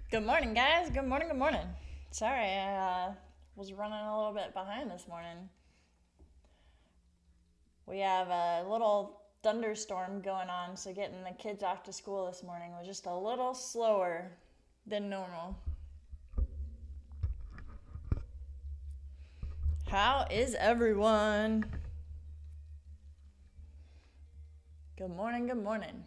Good morning, guys. Good morning, good morning. Sorry, I was running a little bit behind this morning. We have a little thunderstorm going on, so getting the kids off to school this morning was just a little slower than normal. How is everyone? Good morning, good morning.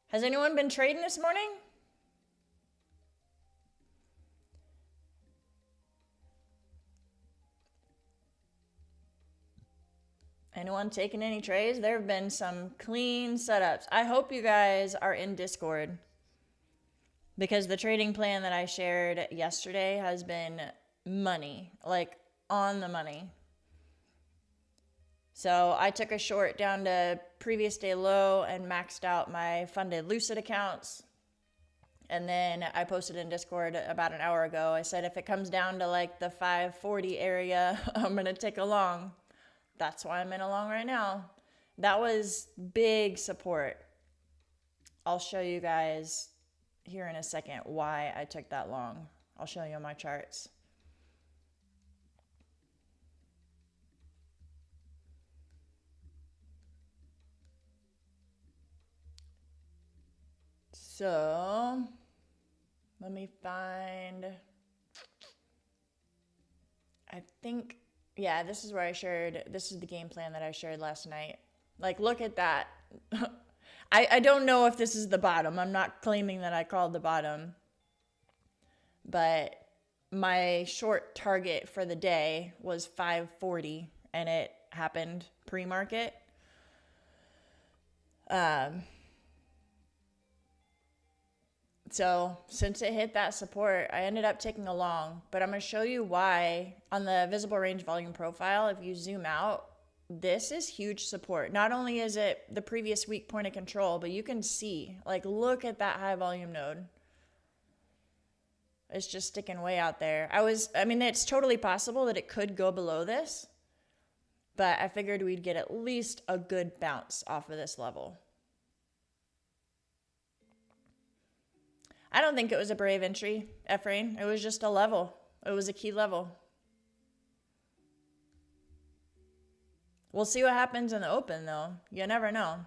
Has anyone been trading this morning? Anyone taking any trades? There have been some clean setups. I hope you guys are in Discord because the trading plan that I shared yesterday has been money, like on the money. So I took a short down to previous day low and maxed out my funded Lucid accounts. And then I posted in Discord about an hour ago. I said if it comes down to like the 540 area, I'm going to take a long. That's why I'm in a long right now. That was big support. I'll show you guys here in a second why I took that long. I'll show you on my charts. So let me find, I think, yeah, this is where I shared, this is the game plan that I shared last night. Like, look at that. I don't know if this is the bottom. I'm not claiming that I called the bottom. But my short target for the day was 540, and it happened pre-market. So since it hit that support, I ended up taking a long, but I'm going to show you why on the visible range volume profile. If you zoom out, this is huge support. Not only is it the previous week point of control, but you can see, like, look at that high volume node. It's just sticking way out there. I mean, it's totally possible that it could go below this, but I figured we'd get at least a good bounce off of this level. I don't think it was a brave entry, Ephraim. It was just a level. It was a key level. We'll see what happens in the open, though. You never know.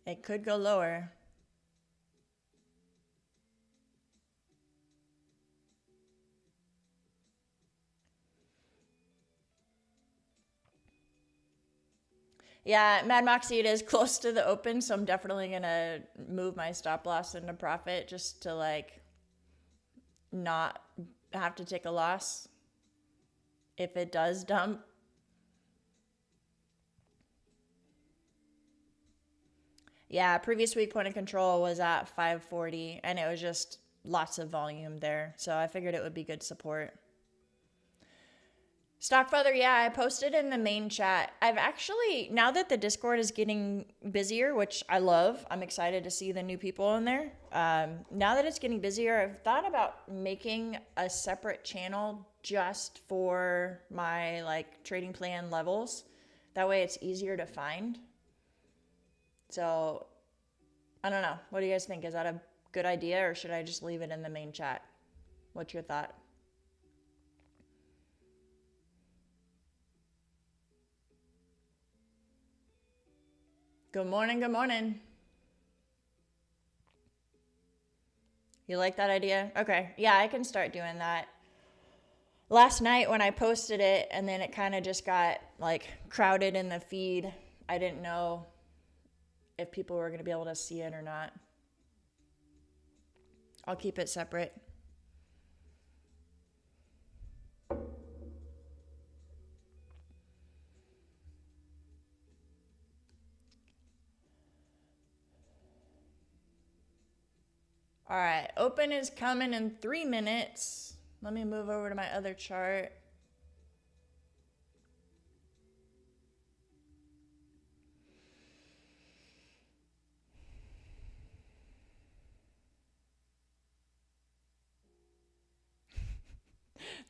It could go lower. Yeah, Mad Moxie, it is close to the open, so I'm definitely going to move my stop loss into profit just to, like, not have to take a loss if it does dump. Yeah, previous week point of control was at 540, and it was just lots of volume there, so I figured it would be good support. Stockfather, yeah, I posted in the main chat. I've actually, now that the Discord is getting busier, which I love, I'm excited to see the new people in there. Now that it's getting busier, I've thought about making a separate channel just for my, like, trading plan levels. That way it's easier to find. So, I don't know. What do you guys think? Is that a good idea, or should I just leave it in the main chat? What's your thought? Good morning, good morning. You like that idea? Okay, yeah, I can start doing that. Last night when I posted it and then it kind of just got, like, crowded in the feed, I didn't know if people were going to be able to see it or not. I'll keep it separate. All right, open is coming in 3 minutes. Let me move over to my other chart.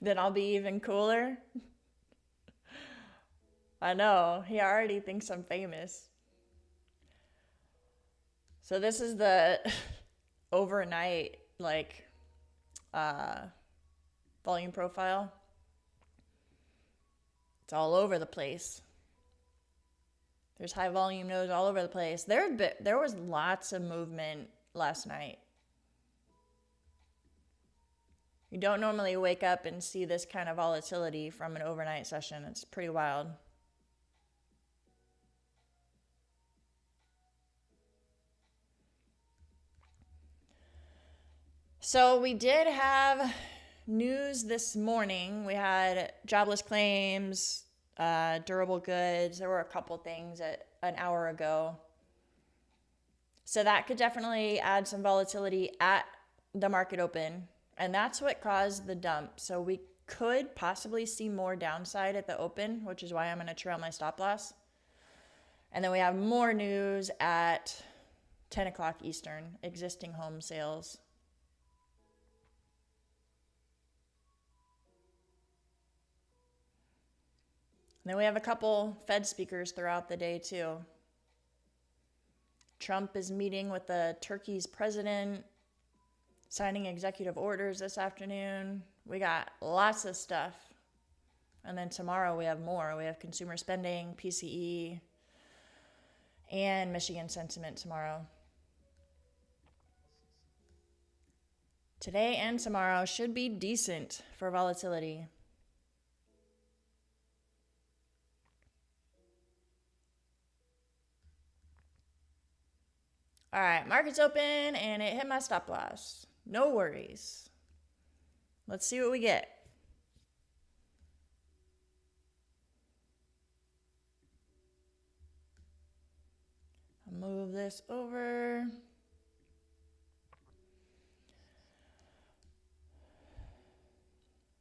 Then I'll be even cooler. I know, he already thinks I'm famous. So this is the overnight, like, volume profile. It's all over the place. There's high volume nodes all over the place. There was lots of movement last night. You don't normally wake up and see this kind of volatility from an overnight session. It's pretty wild. So we did have news this morning. We had jobless claims, durable goods. There were a couple things at an hour ago. So that could definitely add some volatility at the market open. And that's what caused the dump. So we could possibly see more downside at the open, which is why I'm going to trail my stop loss. And then we have more news at 10 o'clock Eastern, existing home sales. And then we have a couple Fed speakers throughout the day too. Trump is meeting with the Turkey's president, signing executive orders this afternoon. We got lots of stuff. And then tomorrow we have more. We have consumer spending, PCE, and Michigan sentiment tomorrow. Today and tomorrow should be decent for volatility. All right, market's open and it hit my stop loss. No worries. Let's see what we get. I'll move this over.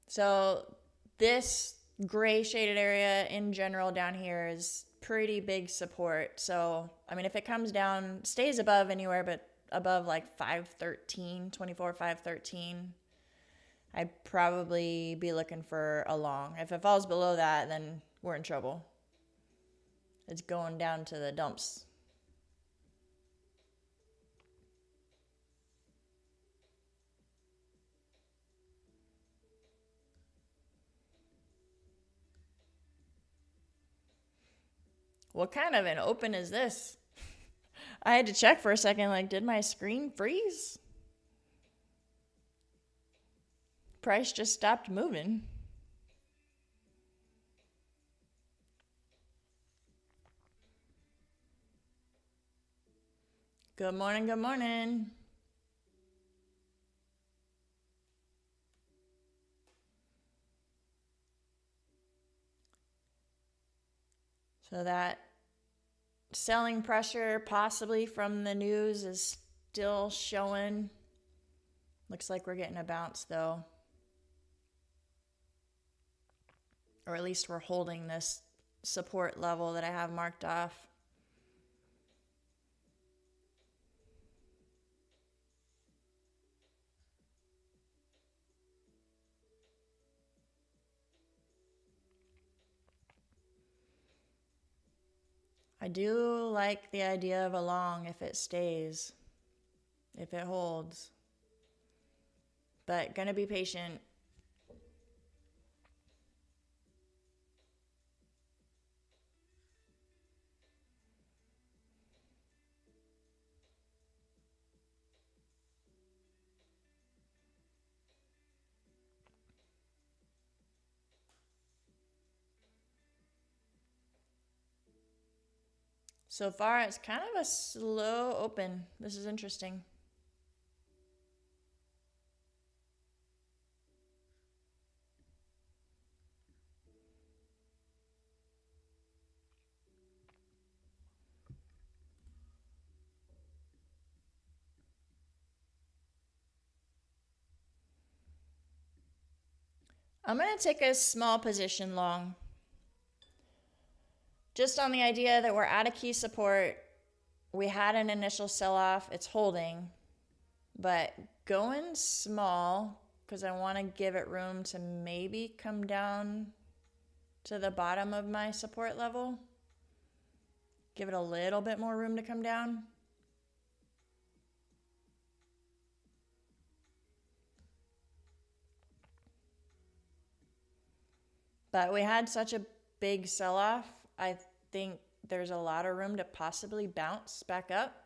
So this gray shaded area in general down here is pretty big support. So, I mean, if it comes down, stays above anywhere but above like 513, 24, 513, I'd probably be looking for a long. If it falls below that, then we're in trouble. It's going down to the dumps. What kind of an open is this? I had to check for a second, like, did my screen freeze? Price just stopped moving. Good morning, good morning. So that selling pressure possibly from the news is still showing. Looks like we're getting a bounce though. Or at least we're holding this support level that I have marked off. I do like the idea of a long if it stays, if it holds. But gonna be patient. So far, it's kind of a slow open. This is interesting. I'm going to take a small position long. Just on the idea that we're at a key support. We had an initial sell-off. It's holding. But going small because I want to give it room to maybe come down to the bottom of my support level. Give it a little bit more room to come down. But we had such a big sell-off, I think there's a lot of room to possibly bounce back up.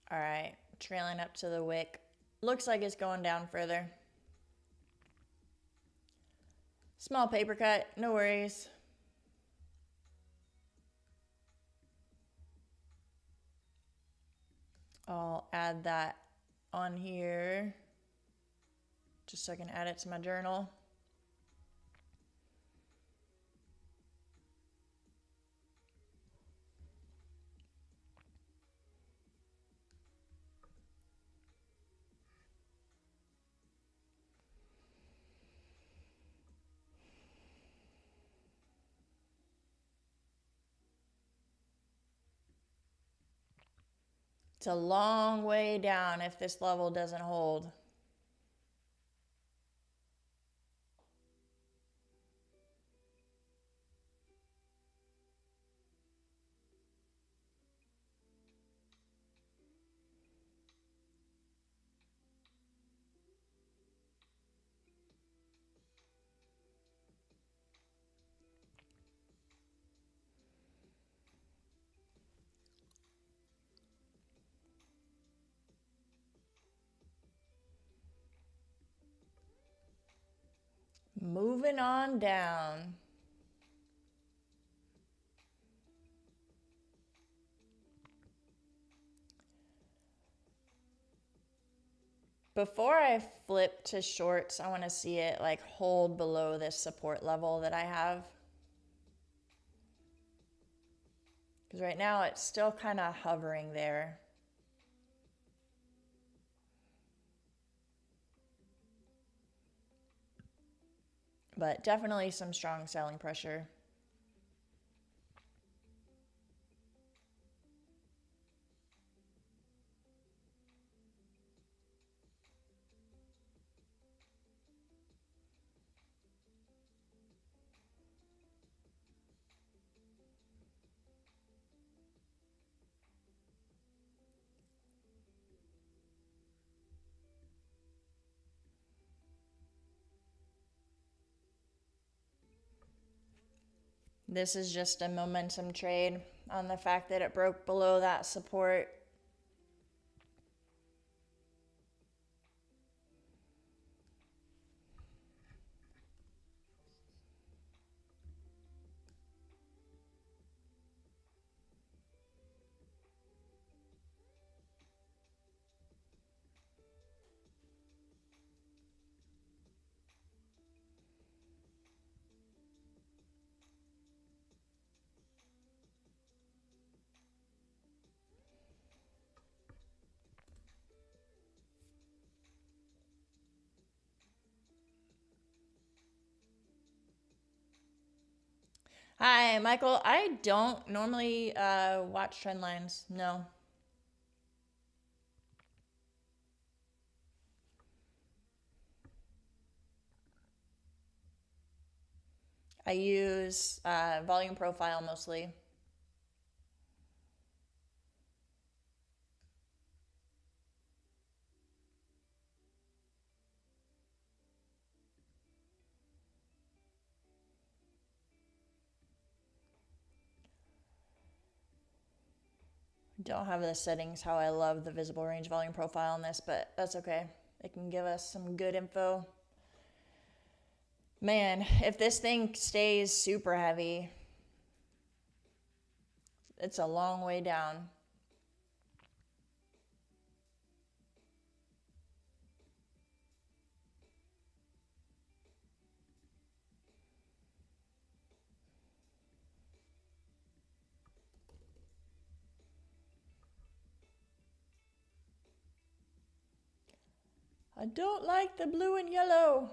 All right, trailing up to the wick. Looks like it's going down further. Small paper cut, no worries. I'll add that on here just so I can add it to my journal. It's a long way down if this level doesn't hold. Moving on down. Before I flip to shorts, I want to see it like hold below this support level that I have. Because right now it's still kind of hovering there. But definitely some strong selling pressure. This is just a momentum trade on the fact that it broke below that support. Hi, Michael. I don't normally watch trend lines. No. I use volume profile mostly. Don't have the settings how I love the visible range volume profile on this, but that's okay. It can give us some good info. Man, if this thing stays super heavy, It's a long way down. I don't like the blue and yellow.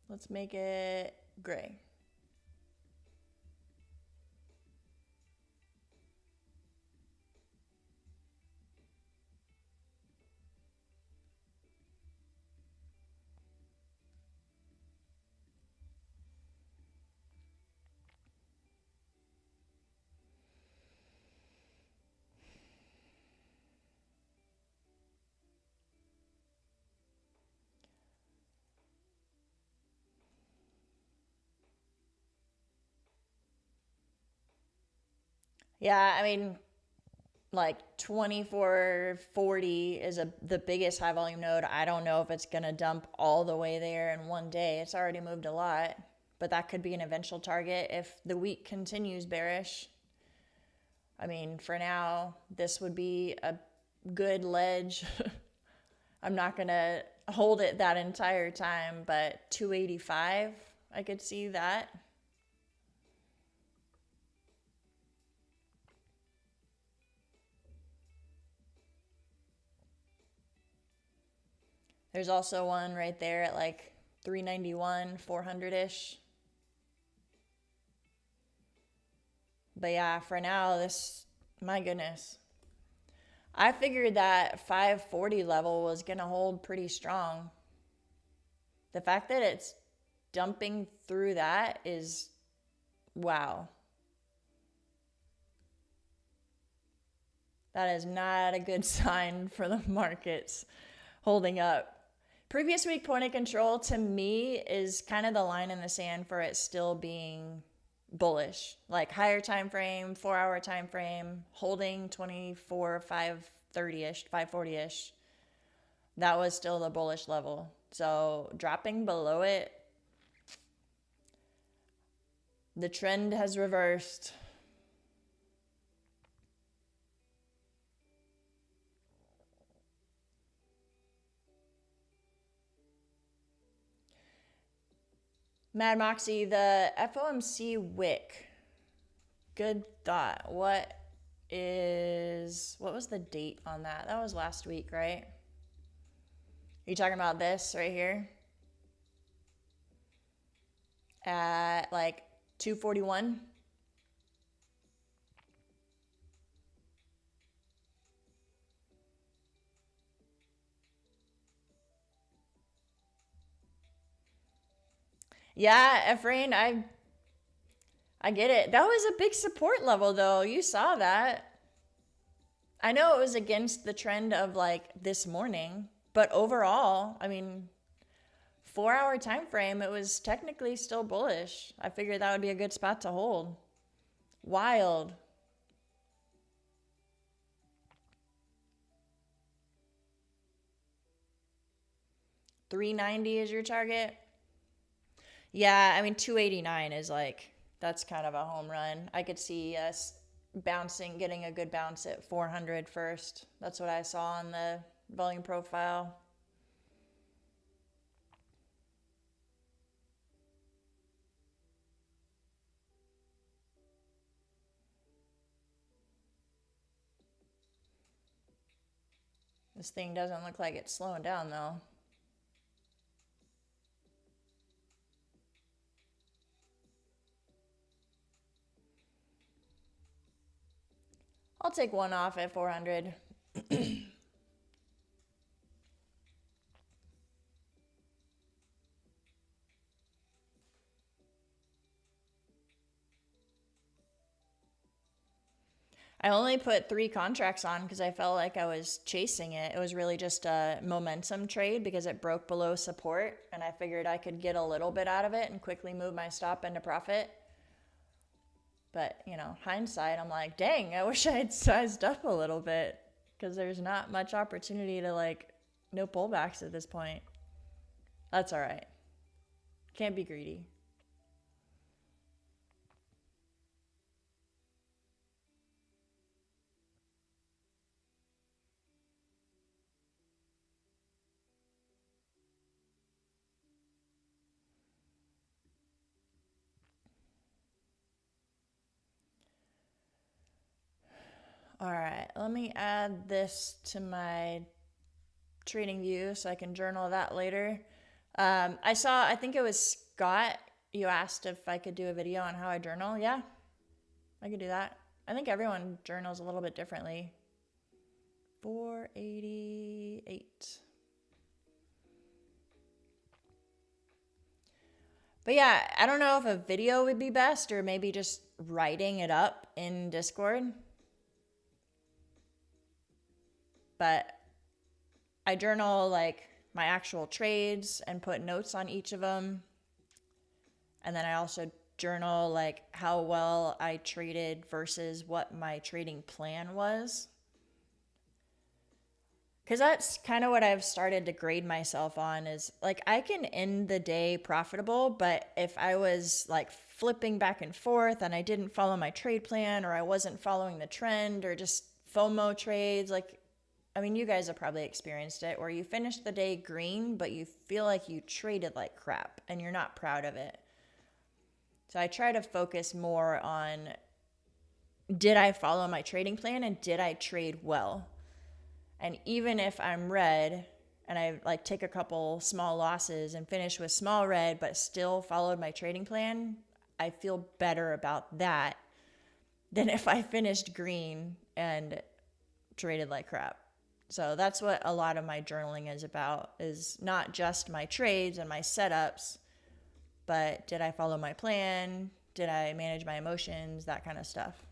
Let's make it gray. Yeah, I mean, like 2440 is the biggest high volume node. I don't know if it's going to dump all the way there in one day. It's already moved a lot, but that could be an eventual target if the week continues bearish. I mean, for now, this would be a good ledge. I'm not going to hold it that entire time, but 285, I could see that. There's also one right there at like 391, 400-ish. But yeah, for now, my goodness. I figured that 540 level was going to hold pretty strong. The fact that it's dumping through that is, wow. That is not a good sign for the markets holding up. Previous week point of control to me is kind of the line in the sand for it still being bullish. Like higher time frame, 4-hour time frame, holding 24, 530-ish, 540-ish. That was still the bullish level. So dropping below it, the trend has reversed. Mad Moxie, the FOMC wick. Good thought. What was the date on that? That was last week, right? Are you talking about this right here? At like 241? Yeah, Ephraim, I get it. That was a big support level though. You saw that. I know it was against the trend of like this morning, but overall, I mean, 4-hour time frame, it was technically still bullish. I figured that would be a good spot to hold. Wild. $390 is your target? Yeah, I mean 289 is like, that's kind of a home run. I could see us bouncing, getting a good bounce at 400 first. That's what I saw on the volume profile. This thing doesn't look like it's slowing down though. I'll take one off at 400. I only put 3 contracts on because I felt like I was chasing it. It was really just a momentum trade because it broke below support and I figured I could get a little bit out of it and quickly move my stop into profit. But, you know, hindsight, I'm like, dang, I wish I had sized up a little bit because there's not much opportunity to like, no pullbacks at this point. That's all right. Can't be greedy. All right, let me add this to my trading view so I can journal that later. I think it was Scott, you asked if I could do a video on how I journal. Yeah, I could do that. I think everyone journals a little bit differently. 488. But yeah, I don't know if a video would be best or maybe just writing it up in Discord. But I journal like my actual trades and put notes on each of them. And then I also journal like how well I traded versus what my trading plan was. Because that's kind of what I've started to grade myself on is like I can end the day profitable, but if I was like flipping back and forth and I didn't follow my trade plan or I wasn't following the trend or just FOMO trades, like, I mean, you guys have probably experienced it where you finish the day green, but you feel like you traded like crap and you're not proud of it. So I try to focus more on, did I follow my trading plan and did I trade well? And even if I'm red and I like take a couple small losses and finish with small red, but still followed my trading plan, I feel better about that than if I finished green and traded like crap. So that's what a lot of my journaling is about, is not just my trades and my setups, but did I follow my plan? Did I manage my emotions? That kind of stuff.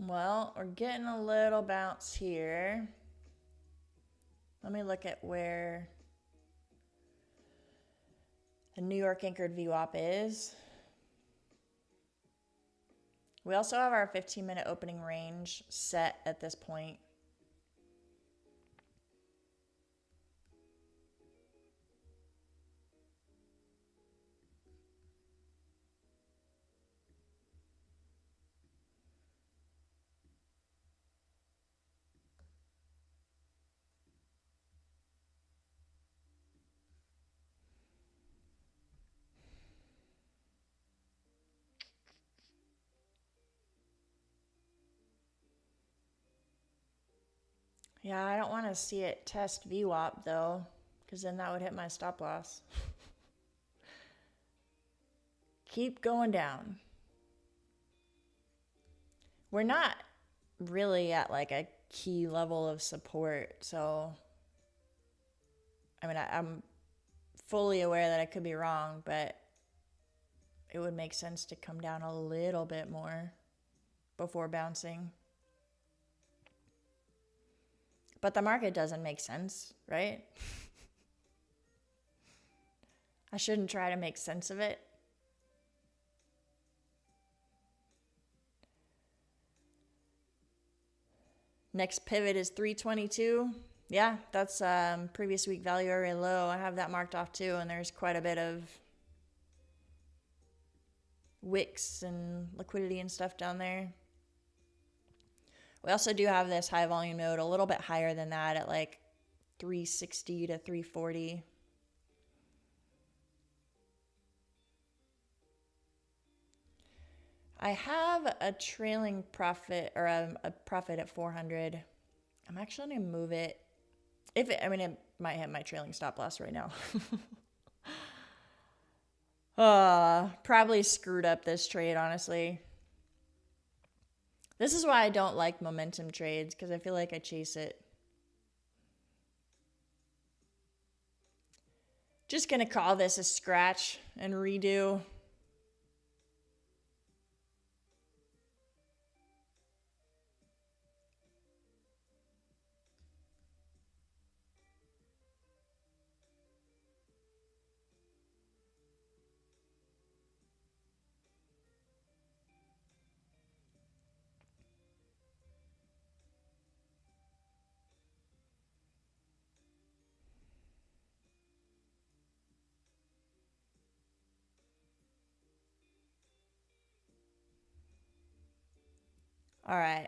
Well, we're getting a little bounce here. Let me look at where the New York anchored VWAP is. We also have our 15-minute opening range set at this point. Yeah, I don't want to see it test VWAP though, because then that would hit my stop loss. Keep going down. We're not really at like a key level of support, so I mean, I'm fully aware that I could be wrong, but it would make sense to come down a little bit more before bouncing. But the market doesn't make sense, right? I shouldn't try to make sense of it. Next pivot is 322. Yeah, that's previous week value area low. I have that marked off too, and there's quite a bit of wicks and liquidity and stuff down there. We also do have this high volume node a little bit higher than that at like 360 to 340. I have a trailing profit or a profit at 400. I'm actually going to move it. It might hit my trailing stop loss right now. Probably screwed up this trade, honestly. This is why I don't like momentum trades, because I feel like I chase it. Just going to call this a scratch and redo. All right.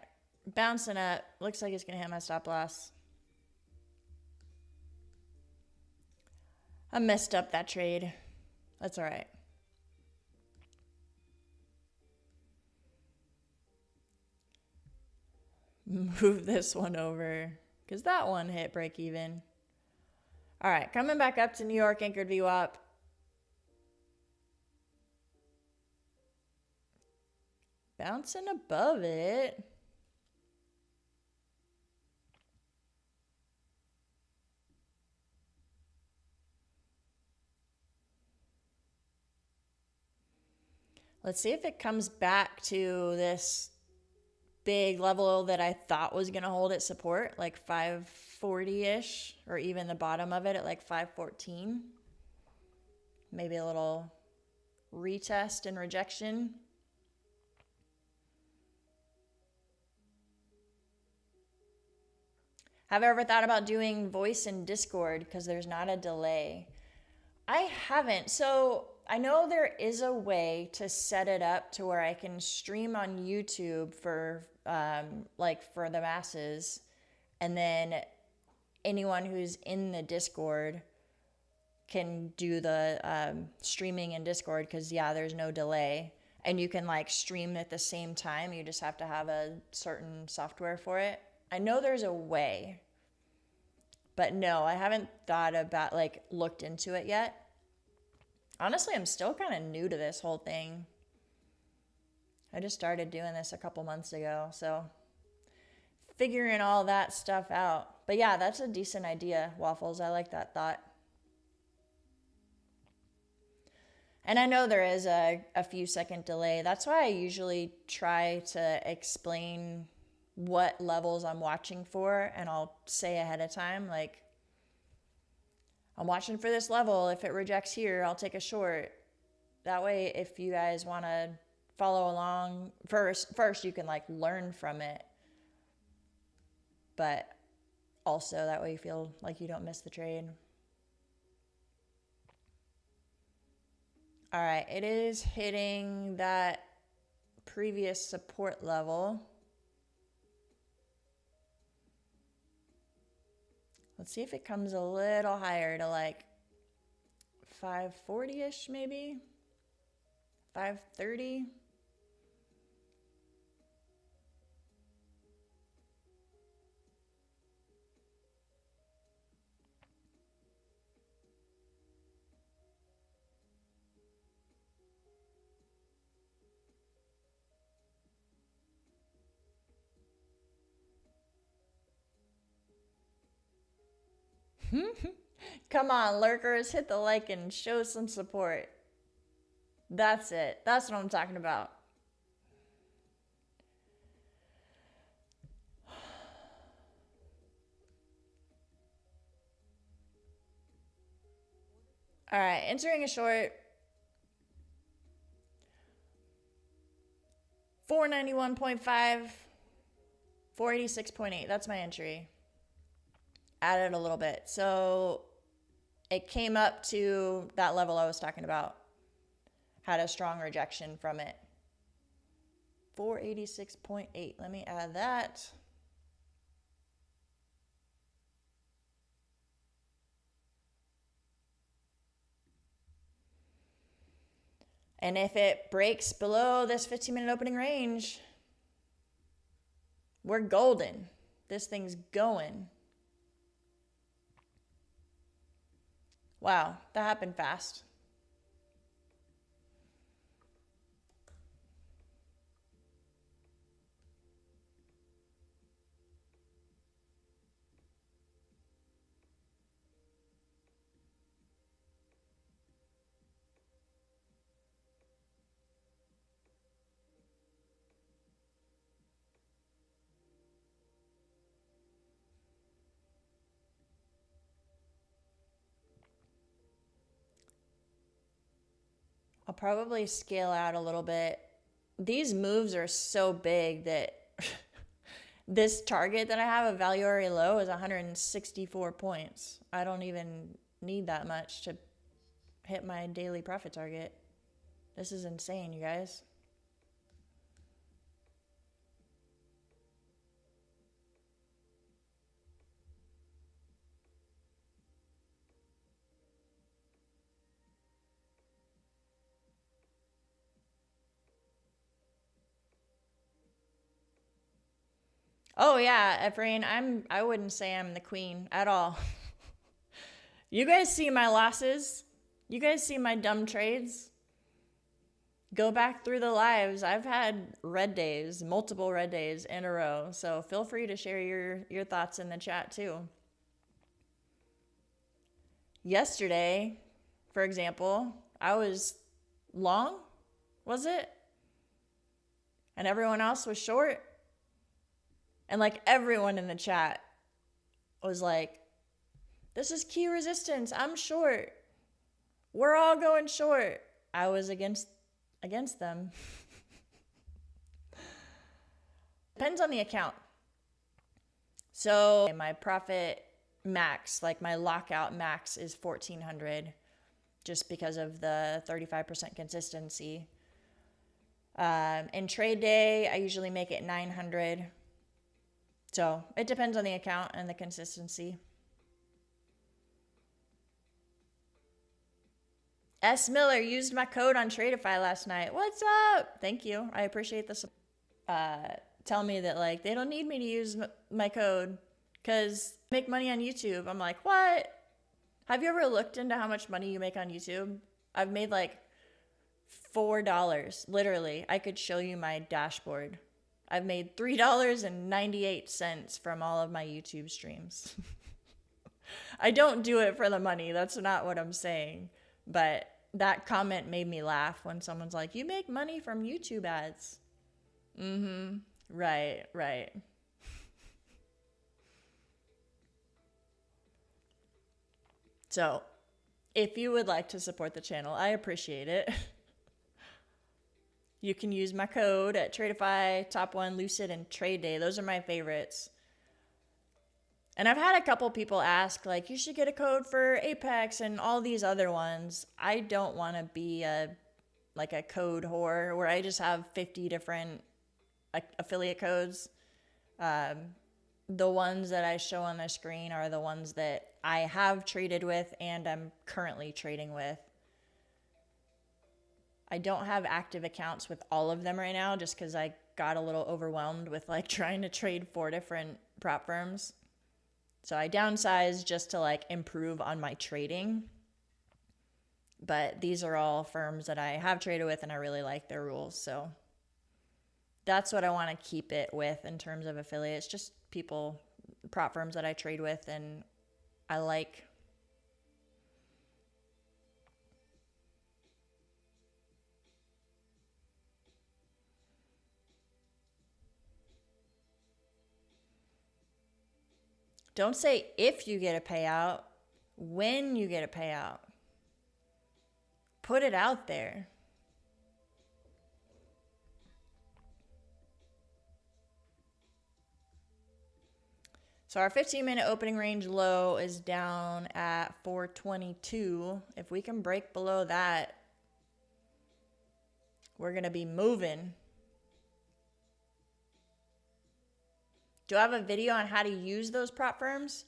Bouncing up. Looks like it's going to hit my stop loss. I messed up that trade. That's all right. Move this one over because that one hit break even. All right, coming back up to New York anchored VWAP. Bouncing above it. Let's see if it comes back to this big level that I thought was going to hold its support, like 540-ish, or even the bottom of it at like 514. Maybe a little retest and rejection. Have I ever thought about doing voice in Discord because there's not a delay? I haven't. So I know there is a way to set it up to where I can stream on YouTube for like for the masses, and then anyone who's in the Discord can do the streaming in Discord because yeah, there's no delay, and you can like stream at the same time. You just have to have a certain software for it. I know there's a way, but no, I haven't thought about like looked into it yet. Honestly, I'm still kind of new to this whole thing. I just started doing this a couple months ago, so figuring all that stuff out. But yeah, that's a decent idea, Waffles. I like that thought. And I know there is a few second delay. That's why I usually try to explain what levels I'm watching for, and I'll say ahead of time, like, I'm watching for this level. If it rejects here, I'll take a short. That way, if you guys want to follow along, first you can like learn from it, but also that way you feel like you don't miss the trade. All right, it is hitting that previous support level. Let's see if it comes a little higher to like 540-ish maybe, 530. Come on, lurkers, hit the like and show some support. That's it. That's what I'm talking about. All right, entering a short. 491.5, 486.8. That's my entry. Added a little bit. So it came up to that level I was talking about. Had a strong rejection from it. 486.8. Let me add that. And if it breaks below this 15-minute opening range, we're golden. This thing's going. Wow, that happened fast. I'll probably scale out a little bit. These moves are so big that this target that I have, a value area low, is 164 points. I don't even need that much to hit my daily profit target. This is insane, you guys. Oh yeah, Efrain, I wouldn't say I'm the queen at all. You guys see my losses? You guys see my dumb trades? Go back through the lives. I've had red days, multiple red days in a row. So feel free to share your thoughts in the chat too. Yesterday, for example, I was long, was it? And everyone else was short. And like everyone in the chat was like, this is key resistance. I'm short. We're all going short. I was against them. Depends on the account. So my profit max, like my lockout max, is 1,400 just because of the 35% consistency. In TradeDay, I usually make it 900. So it depends on the account and the consistency. S. Miller used my code on Tradeify last night. What's up? Thank you. I appreciate this. Tell me that like they don't need me to use my code because I make money on YouTube. I'm like, what? Have you ever looked into how much money you make on YouTube? I've made like $4. Literally, I could show you my dashboard. I've made $3.98 from all of my YouTube streams. I don't do it for the money. That's not what I'm saying. But that comment made me laugh when someone's like, you make money from YouTube ads. Mm-hmm. Right. So, if you would like to support the channel, I appreciate it. You can use my code at Tradeify, Top One, Lucid, and TradeDay. Those are my favorites. And I've had a couple people ask, like, you should get a code for Apex and all these other ones. I don't want to be a code whore where I just have 50 different affiliate codes. The ones that I show on the screen are the ones that I have traded with and I'm currently trading with. I don't have active accounts with all of them right now just because I got a little overwhelmed with like trying to trade 4 different prop firms. So I downsized just to like improve on my trading. But these are all firms that I have traded with and I really like their rules. So that's what I want to keep it with in terms of affiliates. Just people, prop firms that I trade with and I like. Don't say if you get a payout, when you get a payout. Put it out there. So our 15-minute opening range low is down at 422. If we can break below that, we're going to be moving. Do I have a video on how to use those prop firms?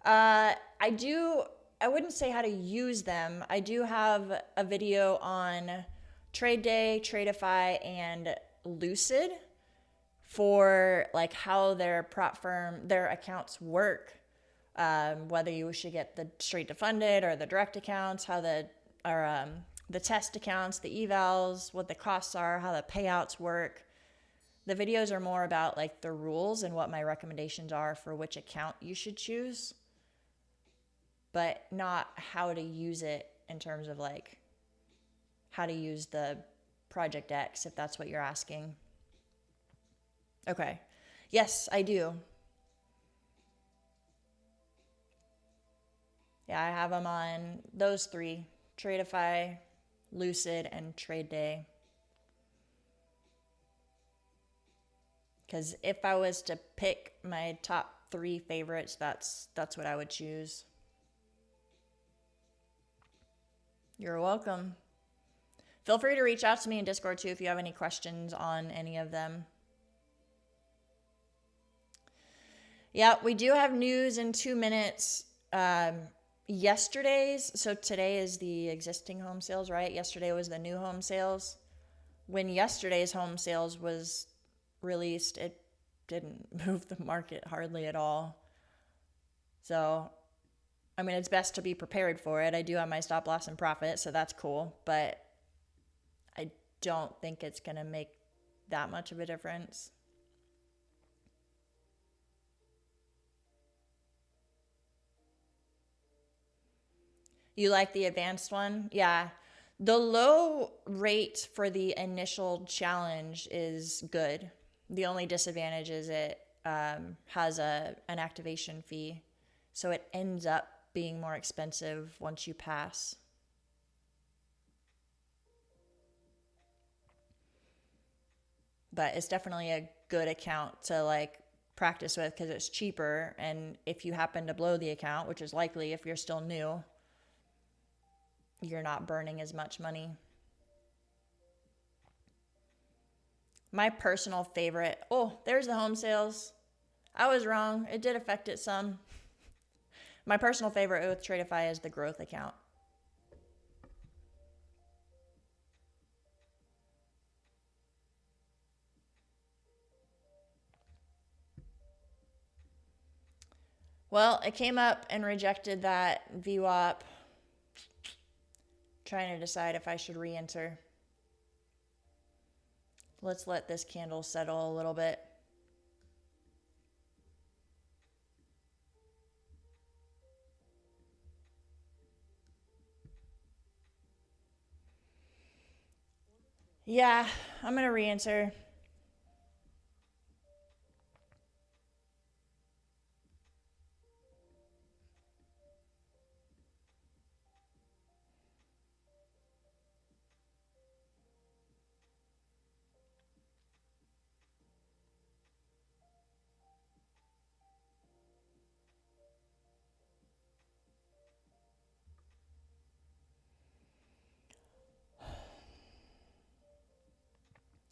I do. I wouldn't say how to use them. I do have a video on TradeDay, Tradeify, and Lucid for like how their prop firm, their accounts work. Whether you should get the straight to funded or the direct accounts, how the test accounts, the evals, what the costs are, how the payouts work. The videos are more about like the rules and what my recommendations are for which account you should choose, but not how to use it in terms of like how to use the Project X, if that's what you're asking. Okay. Yes, I do. Yeah, I have them on those 3, Tradeify, Lucid, and TradeDay. Because if I was to pick my top 3 favorites, that's what I would choose. You're welcome. Feel free to reach out to me in Discord too if you have any questions on any of them. Yeah, we do have news in 2 minutes. Yesterday's, so today is the existing home sales, right? Yesterday was the new home sales. When yesterday's home sales was released, it didn't move the market hardly at all. So, I mean, it's best to be prepared for it. I do have my stop loss and profit, so that's cool. But I don't think it's going to make that much of a difference. You like the advanced one? Yeah. The low rate for the initial challenge is good. The only disadvantage is it has an activation fee. So it ends up being more expensive once you pass. But it's definitely a good account to like practice with because it's cheaper. And if you happen to blow the account, which is likely if you're still new, you're not burning as much money. My personal favorite, oh, there's the home sales. I was wrong. It did affect it some. My personal favorite with Tradeify is the growth account. Well, it came up and rejected that VWAP. Trying to decide if I should re-enter. Let's let this candle settle a little bit. Yeah, I'm going to re-enter.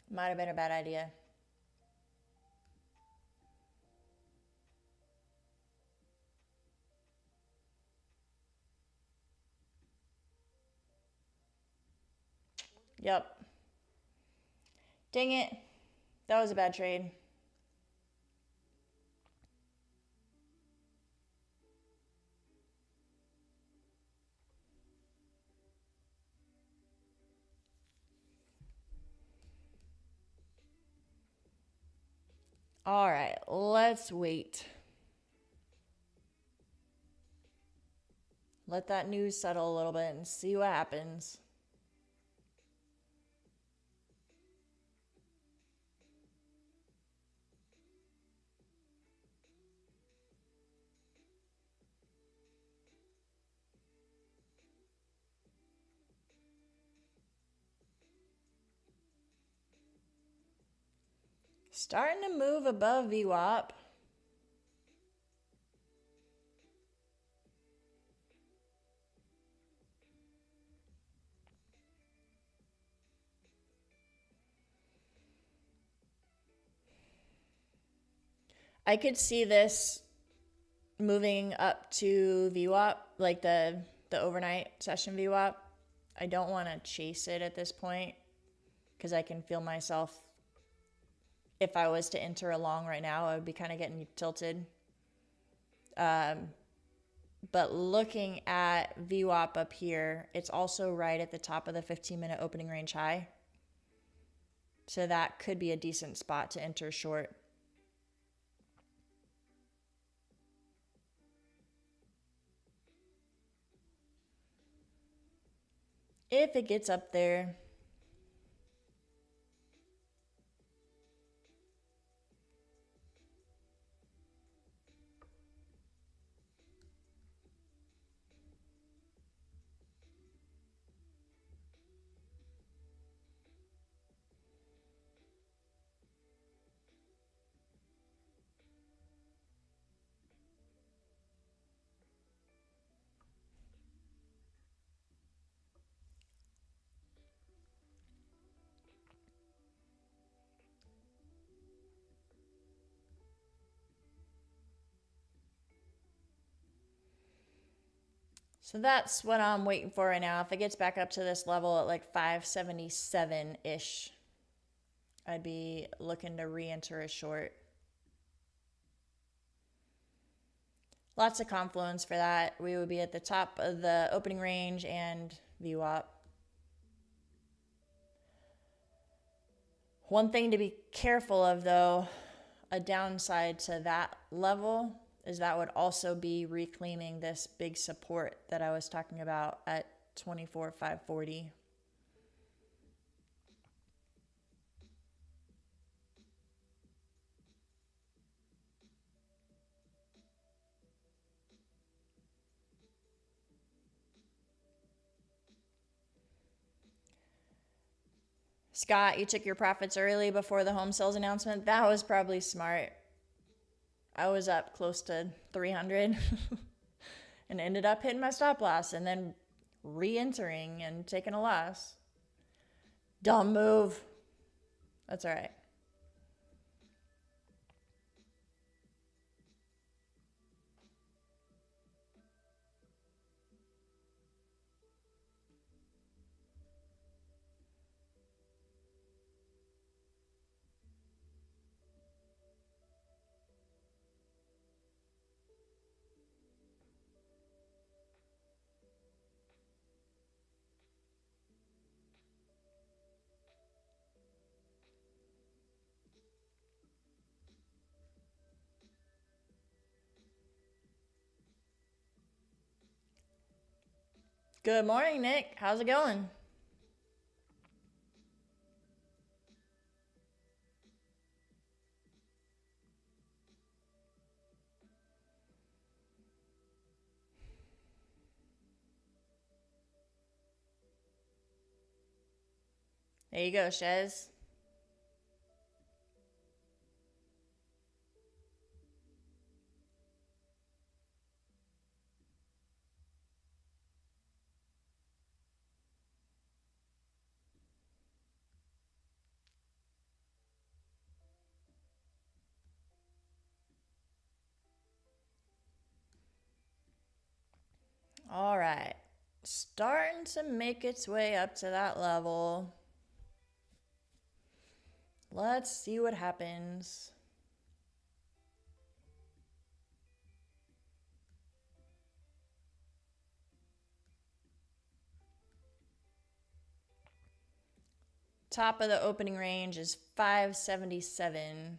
Might have been a bad idea. Yep. Dang it. That was a bad trade. All right, let's wait. Let that news settle a little bit and see what happens. Starting to move above VWAP. I could see this moving up to VWAP, like the overnight session VWAP. I don't want to chase it at this point because I can feel myself, if I was to enter a long right now, I would be kind of getting tilted. But looking at VWAP up here, it's also right at the top of the 15-minute opening range high. So that could be a decent spot to enter short. If it gets up there. So that's what I'm waiting for right now. If it gets back up to this level at like 577-ish, I'd be looking to re-enter a short. Lots of confluence for that. We would be at the top of the opening range and VWAP. One thing to be careful of, though, a downside to that level is that would also be reclaiming this big support that I was talking about at 24,540. Scott, you took your profits early before the home sales announcement. That was probably smart. I was up close to 300 and ended up hitting my stop loss and then re-entering and taking a loss. Dumb move. That's all right. Good morning, Nick. How's it going? There you go, Shez. All right. Starting to make its way up to that level. Let's see what happens. Top of the opening range is 577.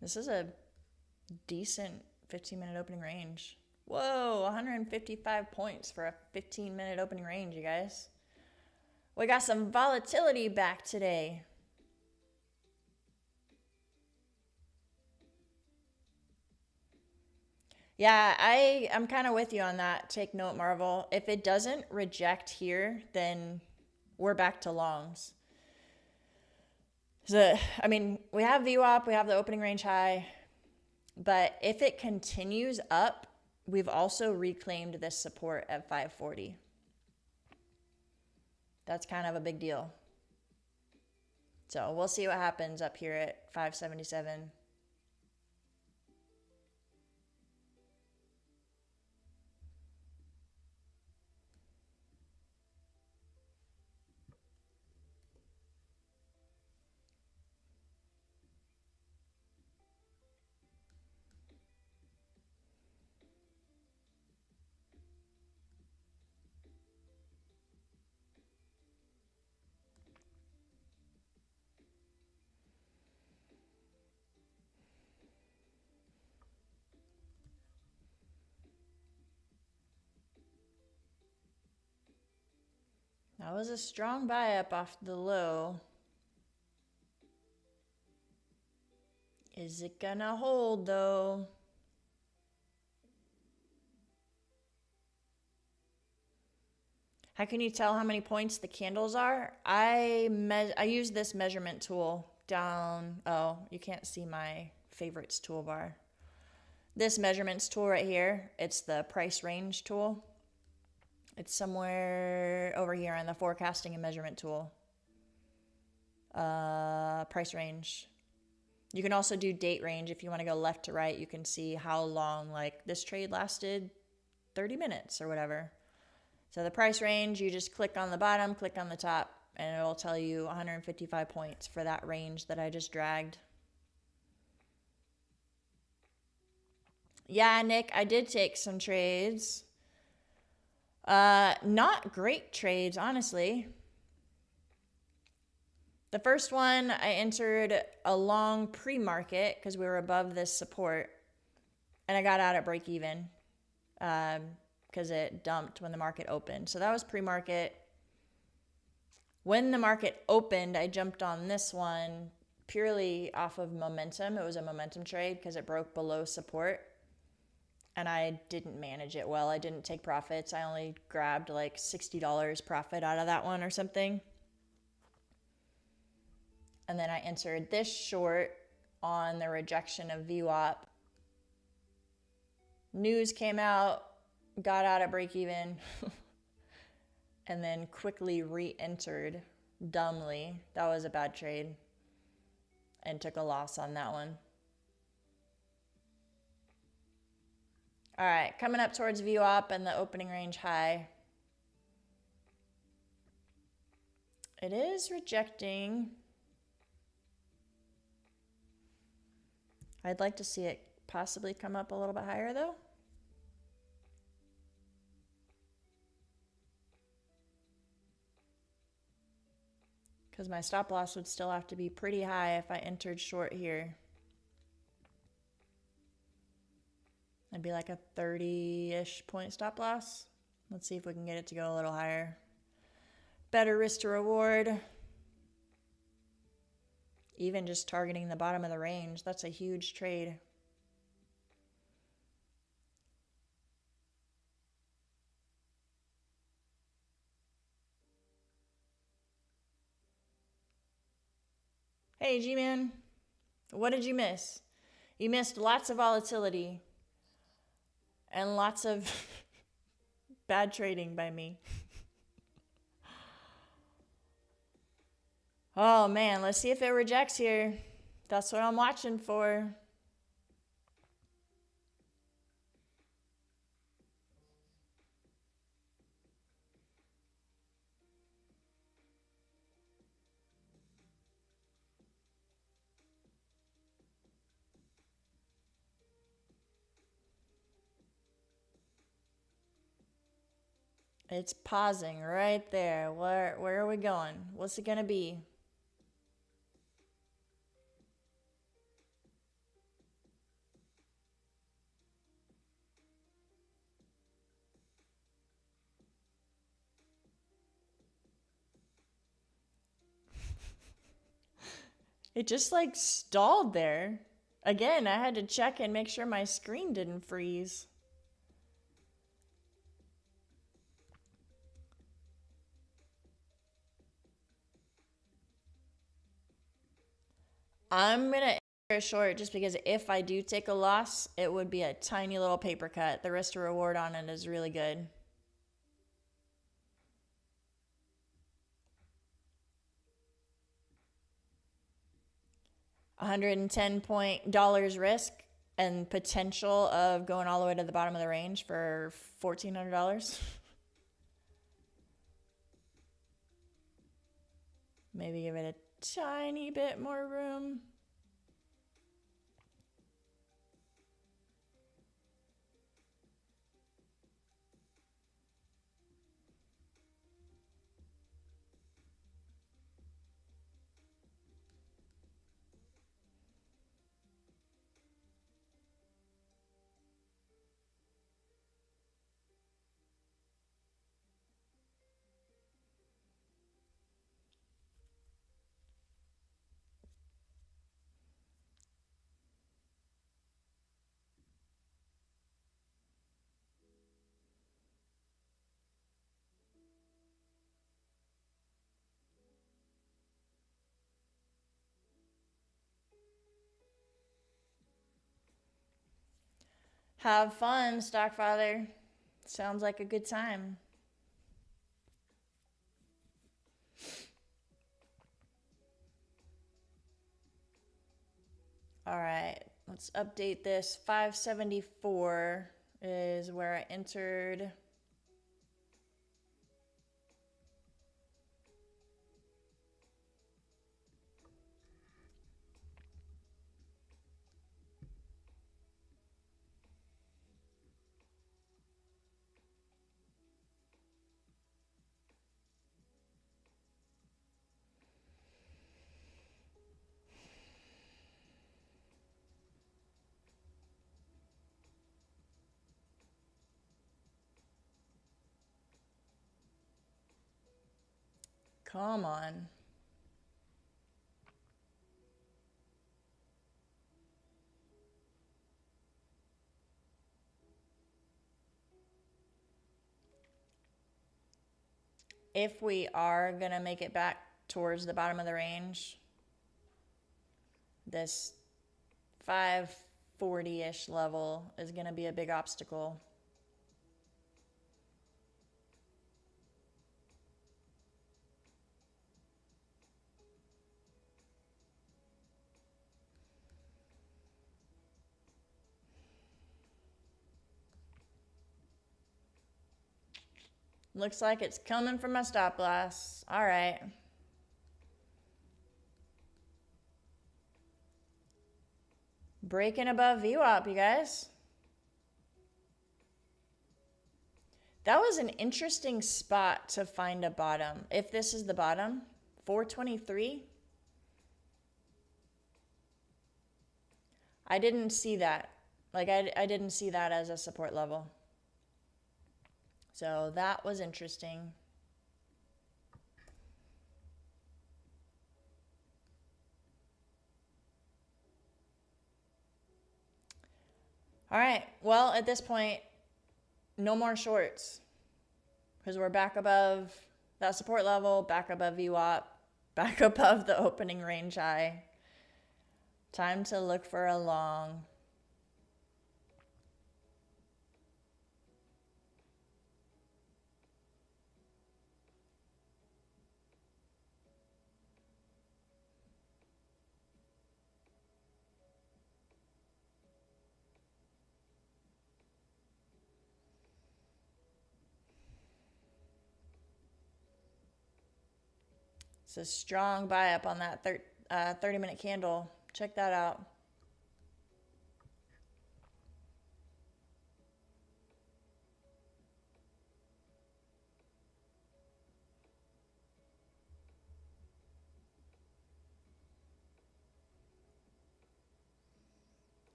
This is a decent 15-minute opening range. Whoa, 155 points for a 15-minute opening range, you guys. We got some volatility back today. Yeah, I'm kind of with you on that. Take note, Marvel. If it doesn't reject here, then we're back to longs. So, I mean, we have VWAP, we have the opening range high, but if it continues up, we've also reclaimed this support at 540. That's kind of a big deal. So we'll see what happens up here at 577. That was a strong buy up off the low. Is it gonna hold though? How can you tell how many points the candles are? I use this measurement tool down. Oh, you can't see my favorites toolbar. This measurements tool right here, it's the price range tool. It's somewhere over here on the forecasting and measurement tool. Price range. You can also do date range. If you want to go left to right, you can see how long, like this trade lasted 30 minutes or whatever. So the price range, you just click on the bottom, click on the top, and it'll tell you 155 points for that range that I just dragged. Yeah, Nick, I did take some trades. Not great trades, honestly. The first one, I entered a long pre-market because we were above this support. And I got out at break even because it dumped when the market opened. So that was pre-market. When the market opened, I jumped on this one purely off of momentum. It was a momentum trade because it broke below support. And I didn't manage it well. I didn't take profits. I only grabbed like $60 profit out of that one or something. And then I entered this short on the rejection of VWAP. News came out, got out at break even, and then quickly re-entered dumbly. That was a bad trade and took a loss on that one. All right, coming up towards VWAP and the opening range high. It is rejecting. I'd like to see it possibly come up a little bit higher though. Because my stop loss would still have to be pretty high if I entered short here. It'd be like a 30-ish point stop loss. Let's see if we can get it to go a little higher. Better risk to reward. Even just targeting the bottom of the range, that's a huge trade. Hey, G-Man, what did you miss? You missed lots of volatility and lots of bad trading by me. Oh man, let's see if it rejects here. That's what I'm watching for. It's pausing right there. Where are we going? What's it gonna be? It just like stalled there. Again, I had to check and make sure my screen didn't freeze. I'm gonna enter short just because if I do take a loss, it would be a tiny little paper cut. The risk to reward on it is really good. $110 risk and potential of going all the way to the bottom of the range for $1,400. Maybe give it a tiny bit more room. Have fun, Stockfather. Sounds like a good time. All right, let's update this. 574 is where I entered. Come on. If we are going to make it back towards the bottom of the range, this 540-ish level is going to be a big obstacle. Looks like it's coming from my stop loss. All right. Breaking above VWAP, you guys. That was an interesting spot to find a bottom. If this is the bottom, 423. I didn't see that. Like, I didn't see that as a support level. So that was interesting. All right. Well, at this point, no more shorts. Because we're back above that support level, back above VWAP, back above the opening range high. Time to look for a long. It's a strong buy up on that 30-minute candle. Check that out.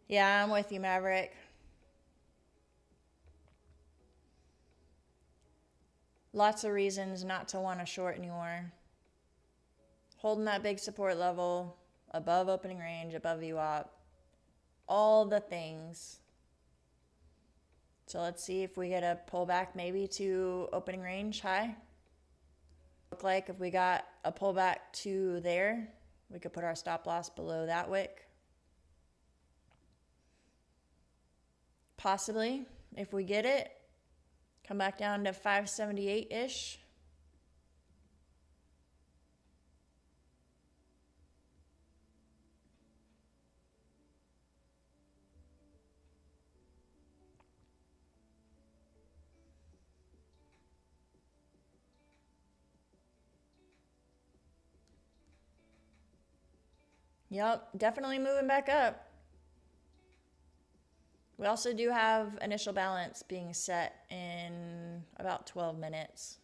Yeah, I'm with you, Maverick. Lots of reasons not to want to short anymore. Holding that big support level, above opening range, above VWAP, all the things. So let's see if we get a pullback maybe to opening range high. Look like if we got a pullback to there, we could put our stop loss below that wick. Possibly, if we get it, come back down to 578-ish. Yep, definitely moving back up. We also do have initial balance being set in about 12 minutes.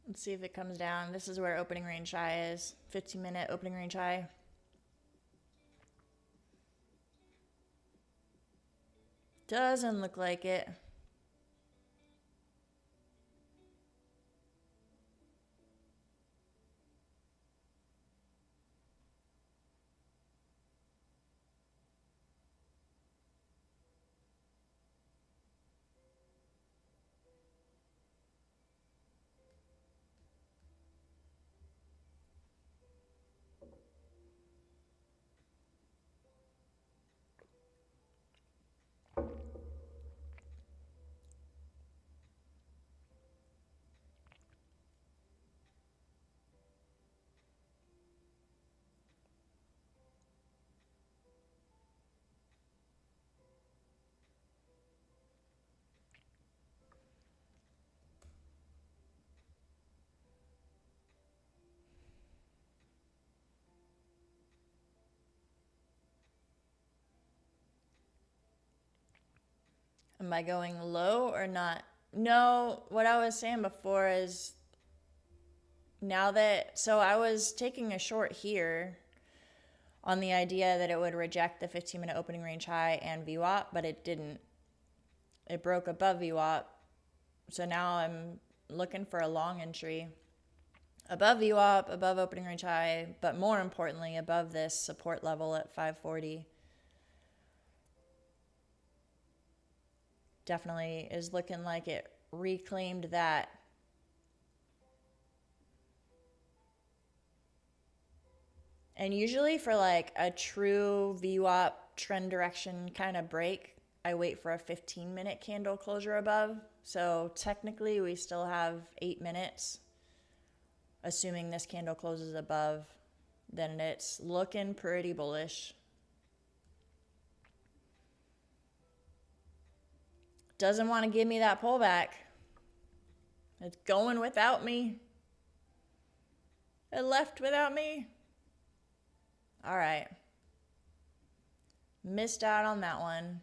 Let's see if it comes down. This is where opening range high is. 15-minute opening range high. Doesn't look like it. Am I going low or not? No, what I was saying before is now that, so I was taking a short here on the idea that it would reject the 15-minute opening range high and VWAP, but it didn't. It broke above VWAP. So now I'm looking for a long entry above VWAP, above opening range high, but more importantly, above this support level at 540. Definitely is looking like it reclaimed that. And usually for like a true VWAP trend direction kind of break, I wait for a 15-minute candle closure above. So technically we still have 8 minutes. Assuming this candle closes above, then it's looking pretty bullish. Doesn't want to give me that pullback. It's going without me. It left without me. All right. Missed out on that one.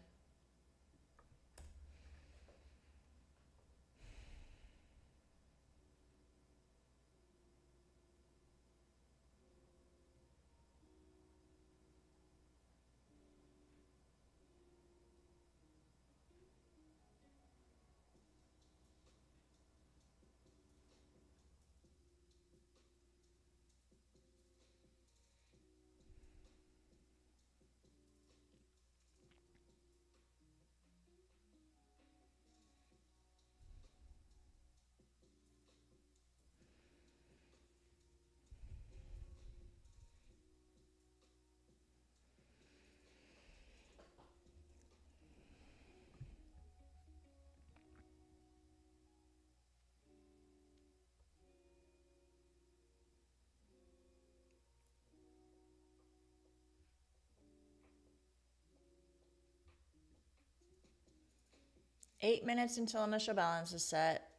Eight minutes until initial balance is set.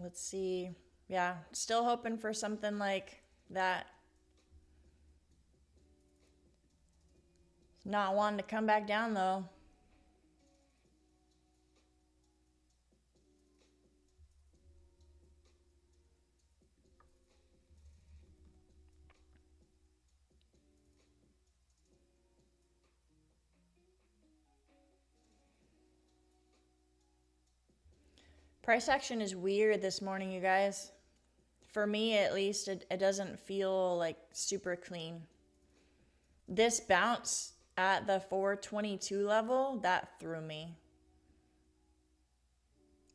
Let's see. Yeah, still hoping for something like that. Not wanting to come back down though. Price action is weird this morning, you guys. For me, at least, it doesn't feel like super clean. This bounce at the 422 level, that threw me.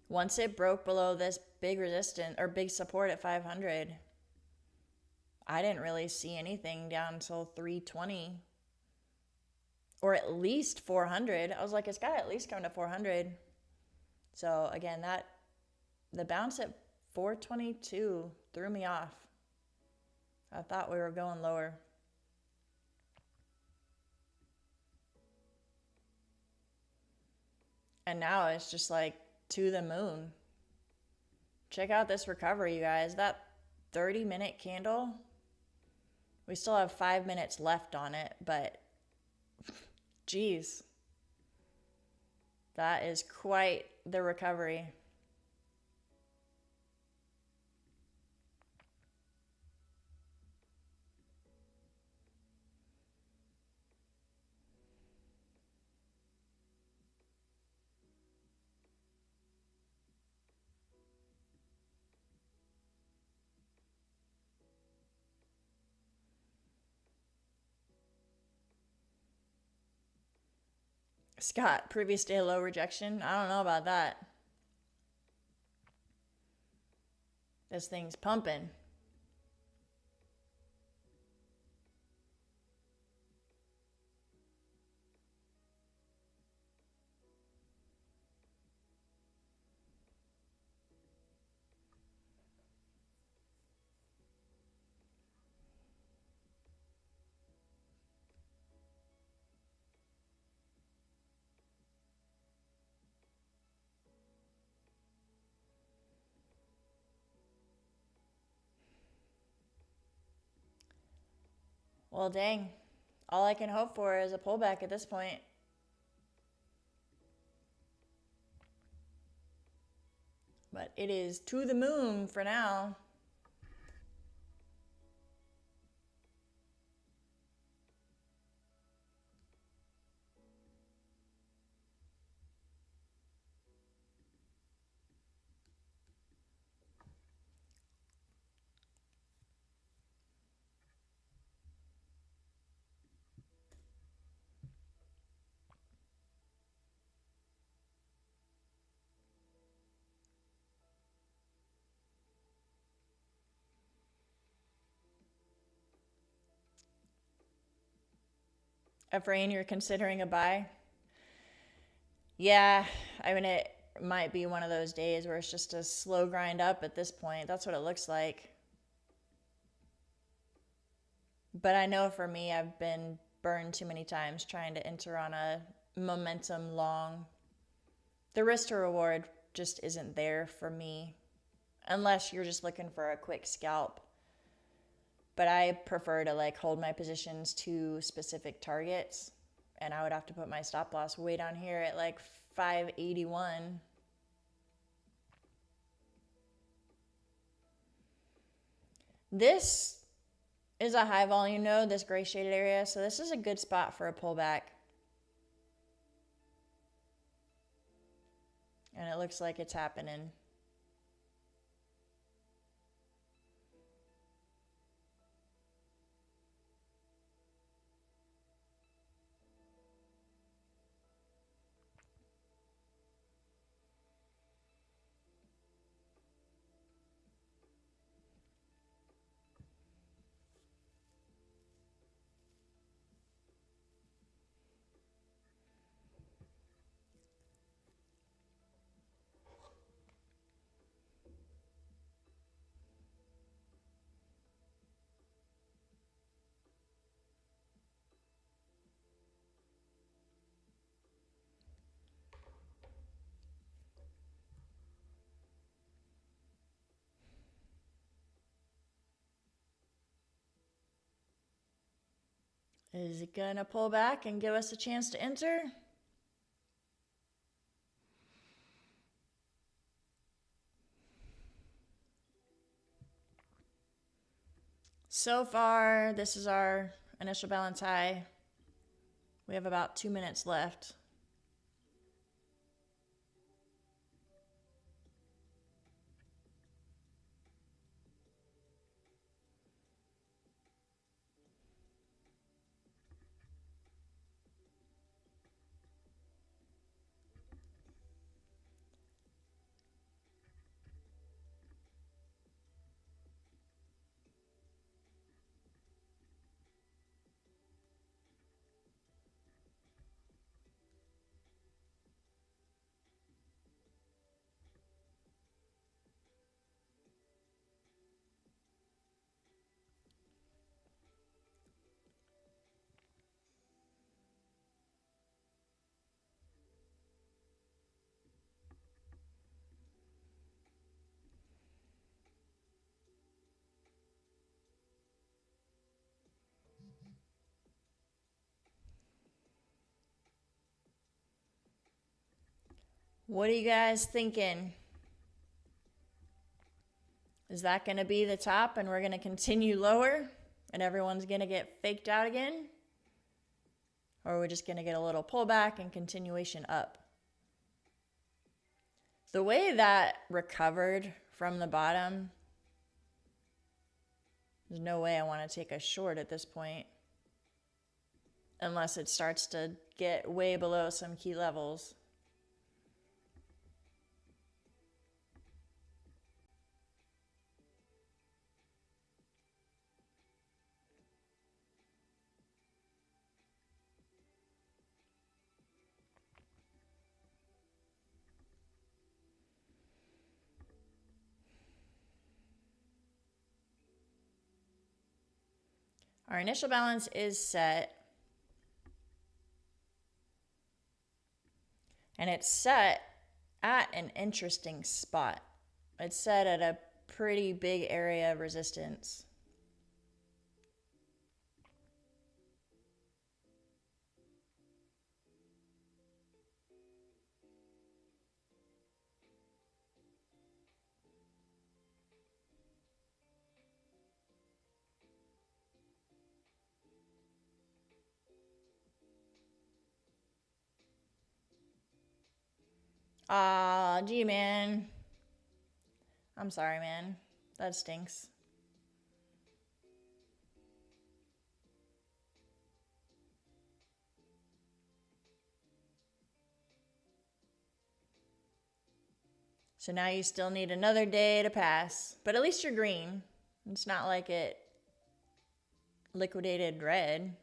Once it broke below this big resistance or big support at 500, I didn't really see anything down until 320 or at least 400. I was like, it's got to at least come to 400. So again, the bounce at 422 threw me off. I thought we were going lower. And now it's just like to the moon. Check out this recovery, you guys. That 30-minute candle, we still have 5 minutes left on it, but geez, that is quite the recovery. Scott, previous day low rejection. I don't know about that. This thing's pumping. Well, dang. All I can hope for is a pullback at this point. But it is to the moon for now. Efrain, you're considering a buy? Yeah, I mean, it might be one of those days where it's just a slow grind up at this point. That's what it looks like. But I know for me, I've been burned too many times trying to enter on a momentum long. The risk to reward just isn't there for me, unless you're just looking for a quick scalp. But I prefer to like hold my positions to specific targets, and I would have to put my stop loss way down here at like 581. This is a high volume node, this gray shaded area, so this is a good spot for a pullback. And it looks like it's happening. Is it gonna pull back and give us a chance to enter? So far, this is our initial balance high. We have about 2 minutes left. What are you guys thinking? Is that going to be the top and we're going to continue lower and everyone's going to get faked out again? Or are we just going to get a little pullback and continuation up? The way that recovered from the bottom, there's no way I want to take a short at this point. Unless it starts to get way below some key levels. Our initial balance is set. And it's set at an interesting spot. It's set at a pretty big area of resistance. Ah, gee, man. I'm sorry, man. That stinks. So now you still need another day to pass. But at least you're green. It's not like it liquidated red.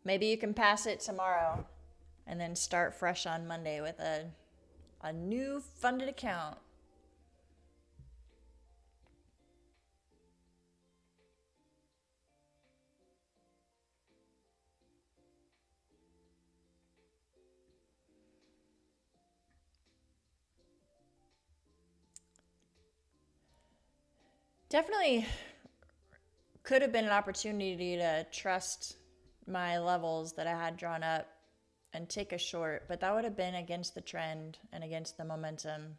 Maybe you can pass it tomorrow and then start fresh on Monday with a new funded account. Definitely could have been an opportunity to trust my levels that I had drawn up and take a short, but that would have been against the trend and against the momentum.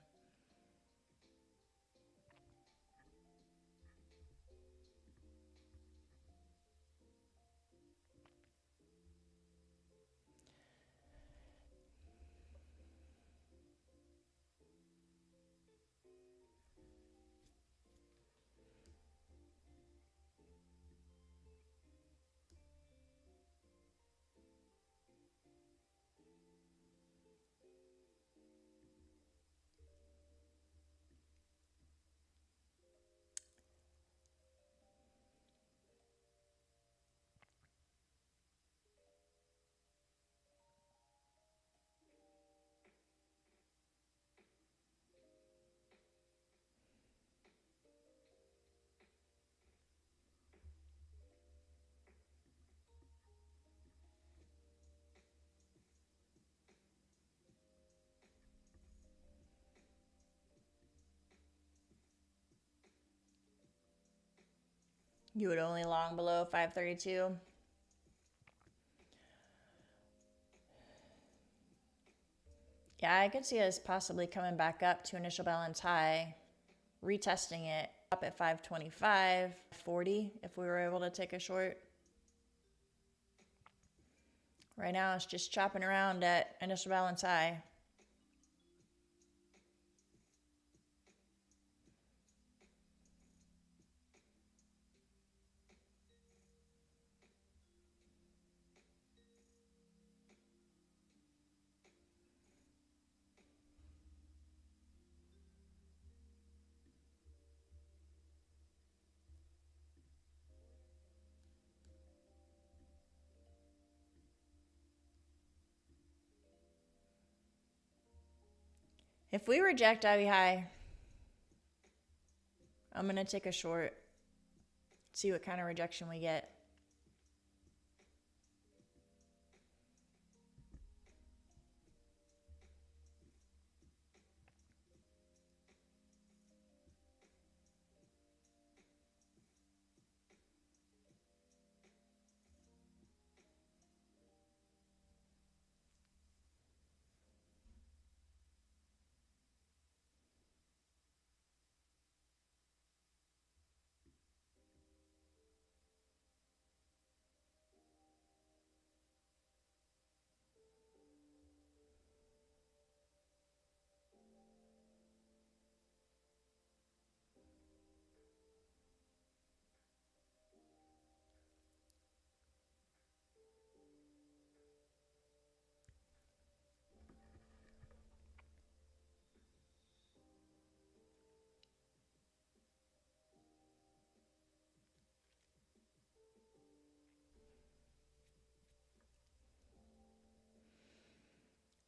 You would only long below 532. Yeah, I could see us possibly coming back up to initial balance high, retesting it up at 525, 40 if we were able to take a short. Right now it's just chopping around at initial balance high. If we reject Ivy High, I'm going to take a short, see what kind of rejection we get.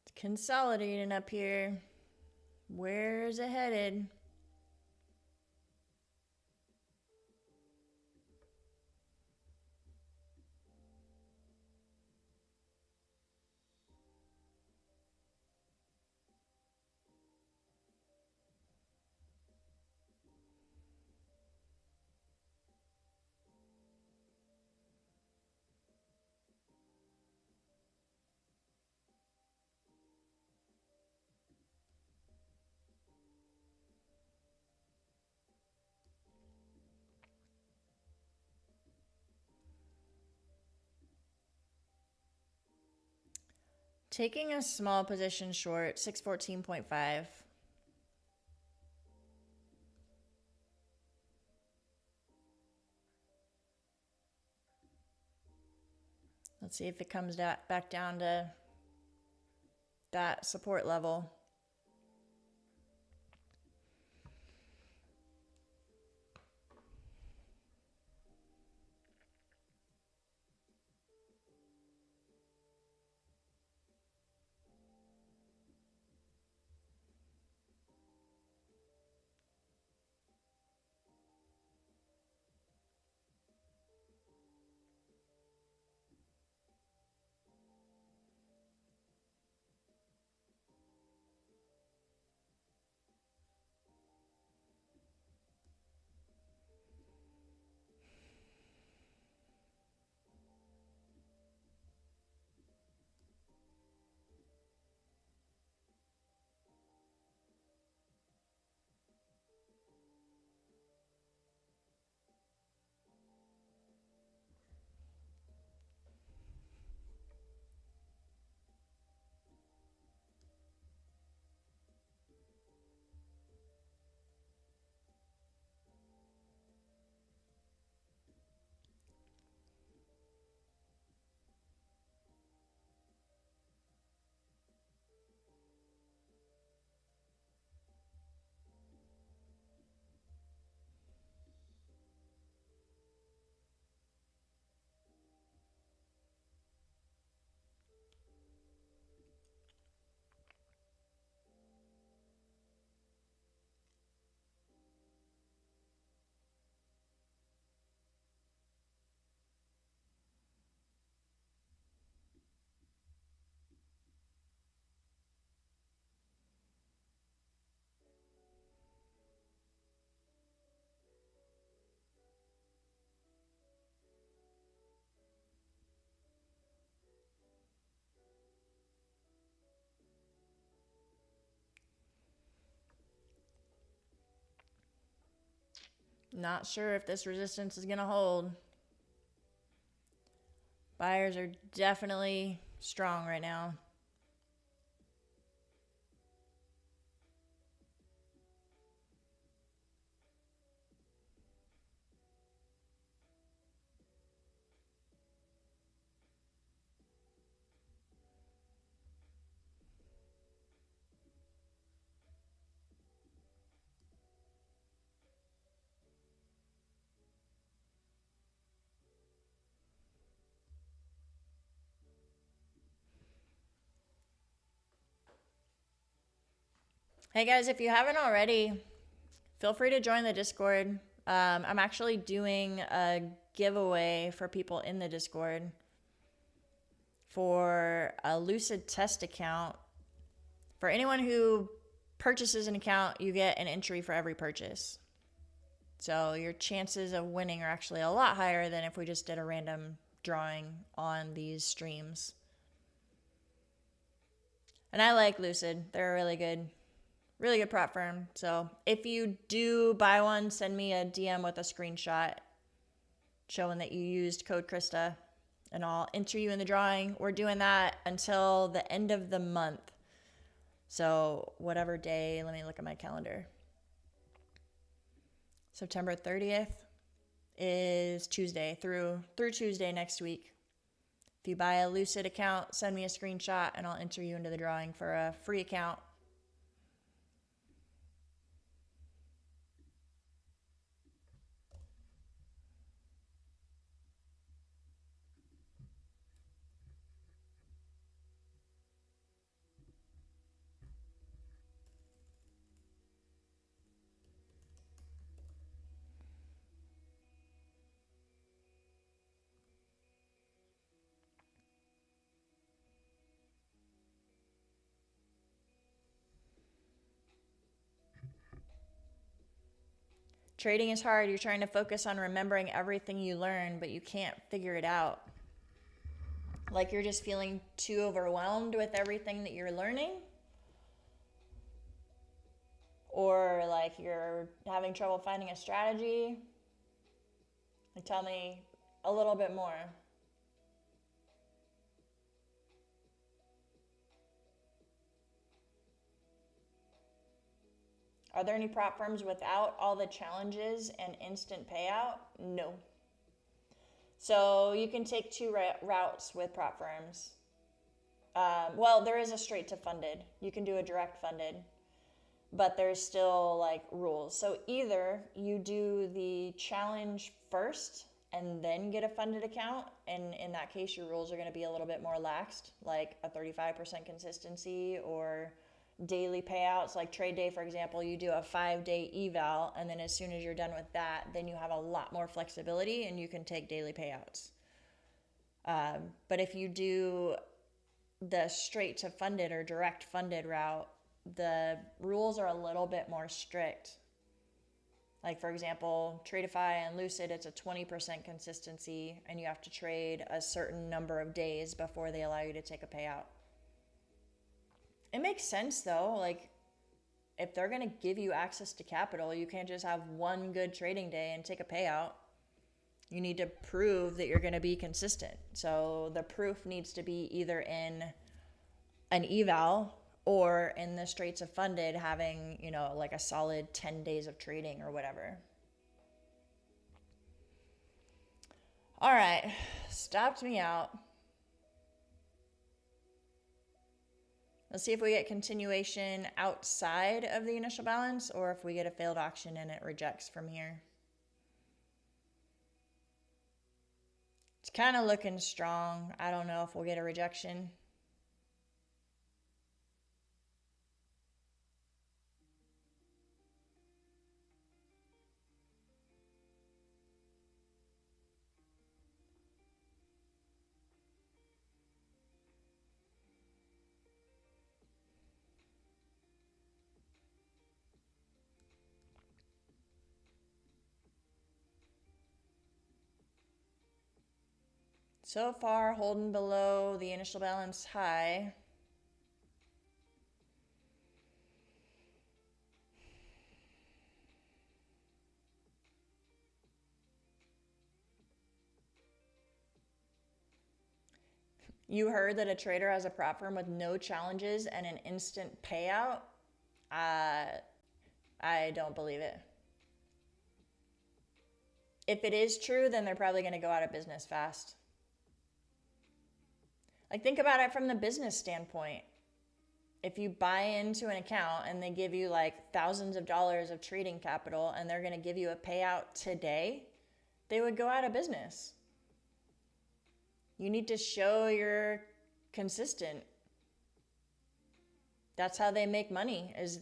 It's consolidating up here. Where's it headed? Taking a small position short, 614.5. Let's see if it comes back down to that support level. Not sure if this resistance is going to hold. Buyers are definitely strong right now. Hey guys, if you haven't already, feel free to join the Discord. I'm actually doing a giveaway for people in the Discord for a Lucid test account. For anyone who purchases an account, you get an entry for every purchase. So your chances of winning are actually a lot higher than if we just did a random drawing on these streams. And I like Lucid. They're a really good prop firm. So if you do buy one, send me a DM with a screenshot showing that you used code Krista, and I'll enter you in the drawing. We're doing that until the end of the month. So whatever day, let me look at my calendar. September 30th is Tuesday through Tuesday next week. If you buy a Lucid account, send me a screenshot and I'll enter you into the drawing for a free account. Trading is hard. You're trying to focus on remembering everything you learn, but you can't figure it out. Like you're just feeling too overwhelmed with everything that you're learning. Or like you're having trouble finding a strategy. Like tell me a little bit more. Are there any prop firms without all the challenges and instant payout? No. So you can take two routes with prop firms. Well, there is a straight to funded. You can do a direct funded, but there's still like rules. So either you do the challenge first and then get a funded account, and in that case your rules are going to be a little bit more laxed, like a 35% consistency or daily payouts. Like TradeDay, for example, you do a 5-day eval, and then as soon as you're done with that, then you have a lot more flexibility and you can take daily payouts. But if you do the straight to funded or direct funded route, the rules are a little bit more strict. Like, for example, Tradeify and Lucid, it's a 20% consistency, and you have to trade a certain number of days before they allow you to take a payout. It makes sense, though. Like, if they're going to give you access to capital, you can't just have one good trading day and take a payout. You need to prove that you're going to be consistent. So the proof needs to be either in an eval or in the straights of funded, having, you know, like a solid 10 days of trading or whatever. All right, stopped me out. Let's see if we get continuation outside of the initial balance, or if we get a failed auction and it rejects from here. It's kind of looking strong. I don't know if we'll get a rejection. So far, holding below the initial balance high. You heard that a trader has a prop firm with no challenges and an instant payout? I don't believe it. If it is true, then they're probably going to go out of business fast. Like, think about it from the business standpoint. If you buy into an account and they give you like thousands of dollars of trading capital and they're going to give you a payout today, they would go out of business. You need to show you're consistent. That's how they make money, is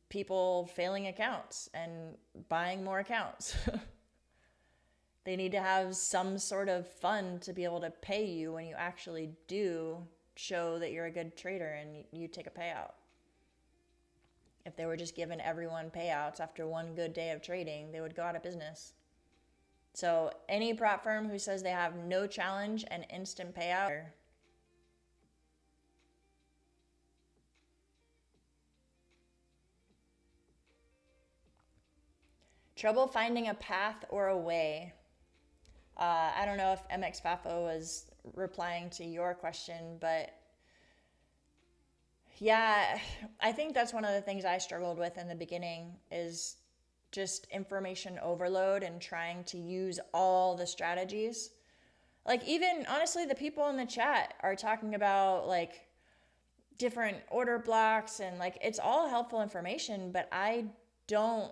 people failing accounts and buying more accounts. They need to have some sort of fund to be able to pay you when you actually do show that you're a good trader and you take a payout. If they were just giving everyone payouts after one good day of trading, they would go out of business. So any prop firm who says they have no challenge and instant payout, trouble finding a path or a way. I don't know if MX Fafo was replying to your question, but yeah, I think that's one of the things I struggled with in the beginning, is just information overload and trying to use all the strategies. Like, even honestly, the people in the chat are talking about like different order blocks, and like it's all helpful information, but I don't,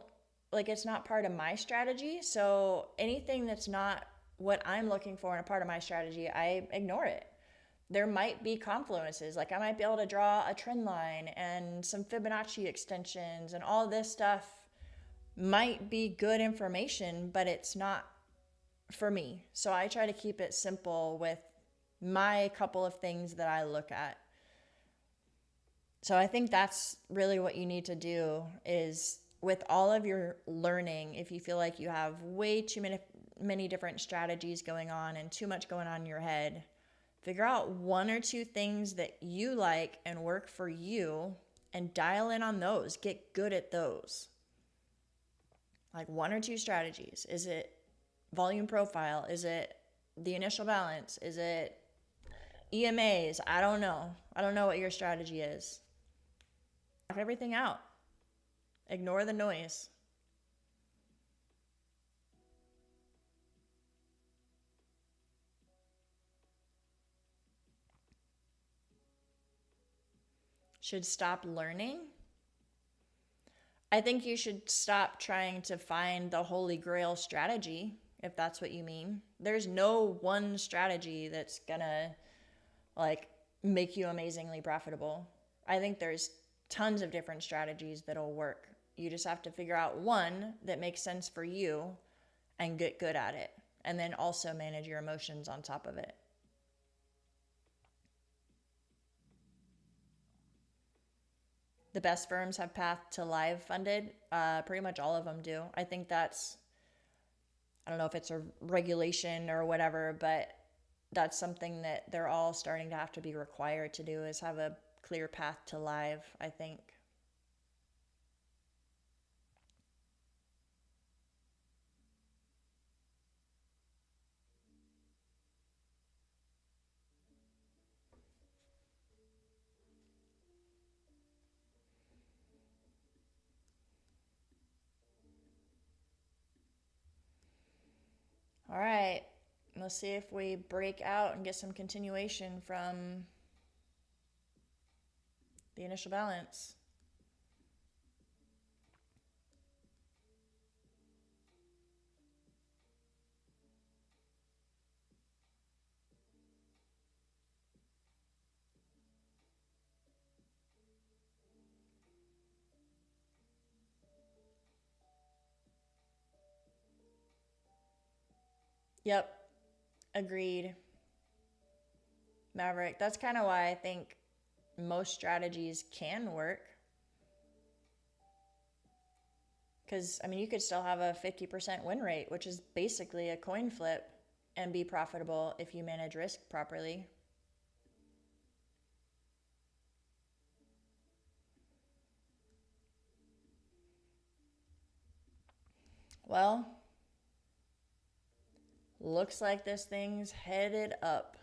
like, it's not part of my strategy. So anything that's not what I'm looking for in a part of my strategy, I ignore it. There might be confluences, like I might be able to draw a trend line and some Fibonacci extensions, and all this stuff might be good information, but it's not for me. So I try to keep it simple with my couple of things that I look at. So I think that's really what you need to do, is with all of your learning, if you feel like you have way too many different strategies going on and too much going on in your head, figure out one or two things that you like and work for you and dial in on those. Get good at those. Like one or two strategies. Is it volume profile? Is it the initial balance? Is it EMAs? I don't know. I don't know what your strategy is. Knock everything out. Ignore the noise. Should stop learning? I think you should stop trying to find the holy grail strategy, if that's what you mean. There's no one strategy that's gonna like make you amazingly profitable. I think there's tons of different strategies that'll work. You just have to figure out one that makes sense for you and get good at it. And then also manage your emotions on top of it. The best firms have path to live funded. Pretty much all of them do. I think that's, I don't know if it's a regulation or whatever, but that's something that they're all starting to have to be required to do, is have a clear path to live, I think. All right, let's see if we break out and get some continuation from the initial balance. Yep, agreed. Maverick, that's kind of why I think most strategies can work. Because, I mean, you could still have a 50% win rate, which is basically a coin flip, and be profitable if you manage risk properly. Well, looks like this thing's headed up.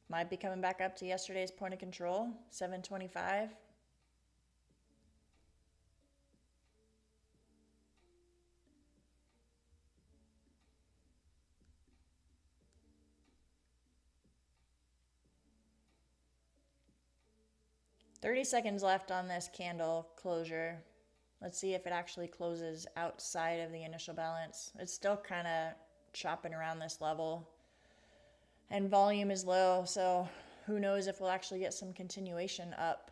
Might be coming back up to yesterday's point of control, 725. $30 left on this candle closure. Let's see if it actually closes outside of the initial balance. It's still kind of chopping around this level. And volume is low, so who knows if we'll actually get some continuation up.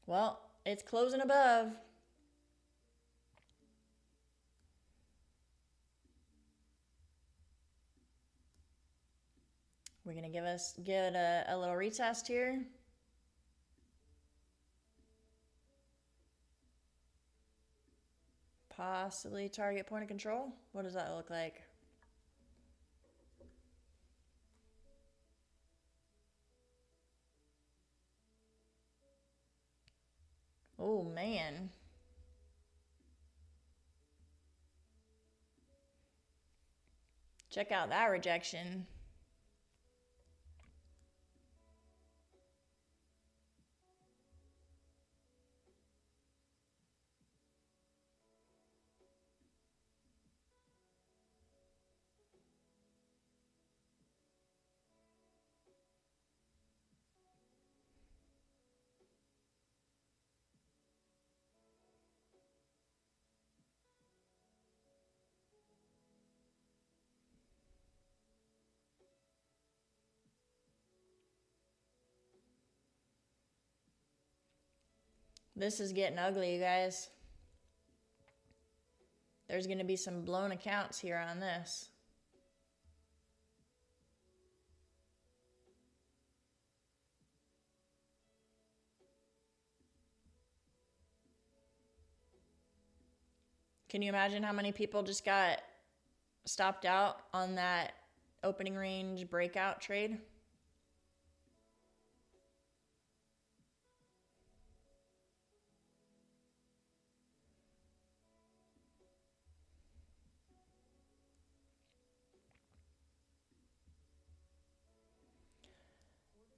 Well, it's closing above. We're gonna give it a little retest here. Possibly target point of control. What does that look like? Oh man. Check out that rejection. This is getting ugly, you guys. There's going to be some blown accounts here on this. Can you imagine how many people just got stopped out on that opening range breakout trade?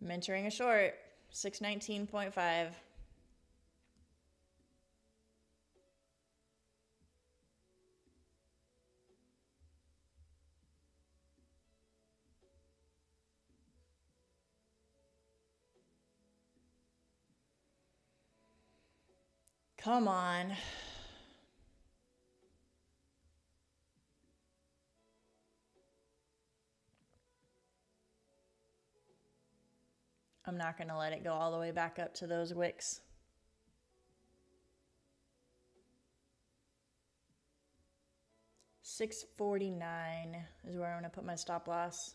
I'm entering a short, 619.5. Come on. I'm not going to let it go all the way back up to those wicks. $6.49 is where I'm going to put my stop loss.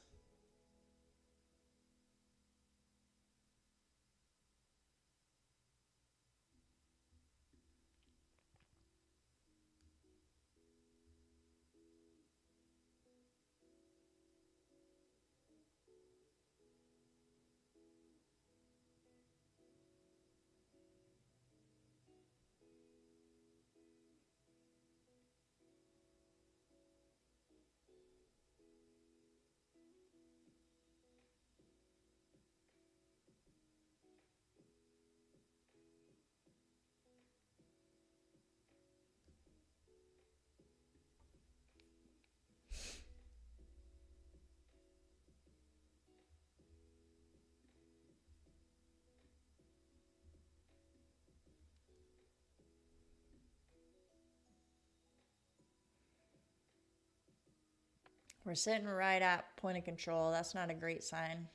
We're sitting right at point of control. That's not a great sign.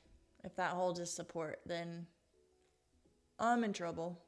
If that holds as support, then I'm in trouble.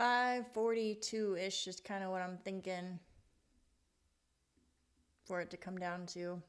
$5.42-ish is kind of what I'm thinking for it to come down to.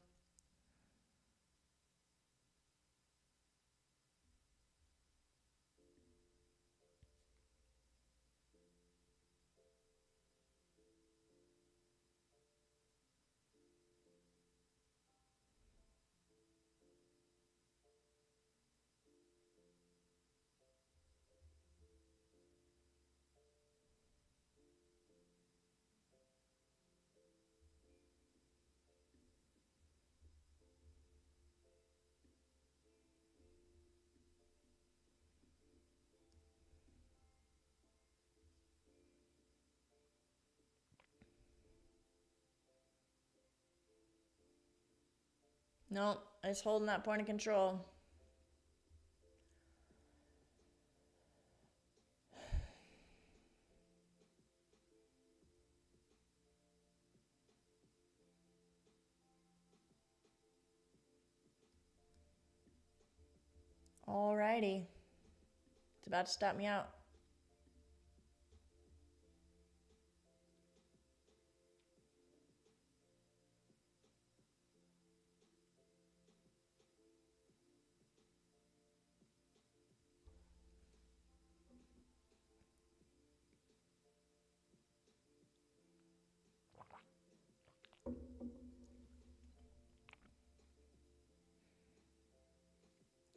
Nope, it's holding that point of control. Alrighty. It's about to stop me out.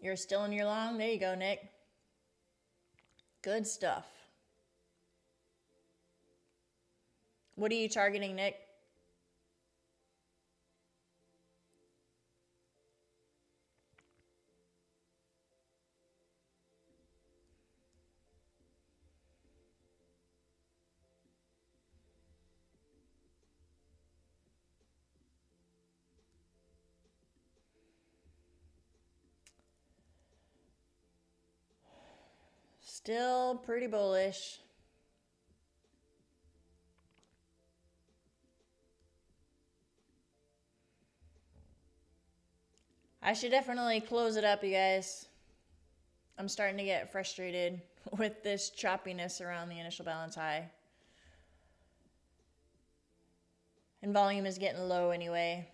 You're still in your long? There you go, Nick. Good stuff. What are you targeting, Nick? Still pretty bullish. I should definitely close it up, you guys. I'm starting to get frustrated with this choppiness around the initial balance high. And volume is getting low anyway.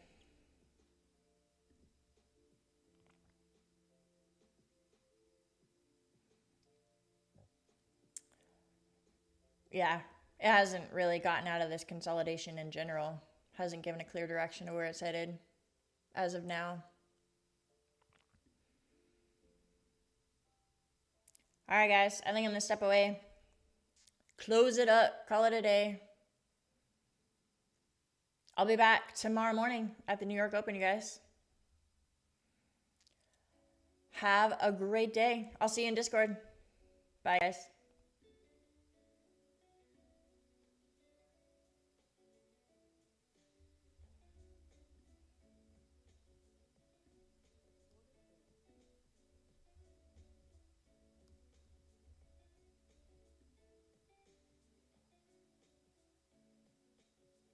Yeah, it hasn't really gotten out of this consolidation in general. Hasn't given a clear direction of where it's headed as of now. All right, guys, I think I'm going to step away. Close it up. Call it a day. I'll be back tomorrow morning at the New York Open, you guys. Have a great day. I'll see you in Discord. Bye, guys.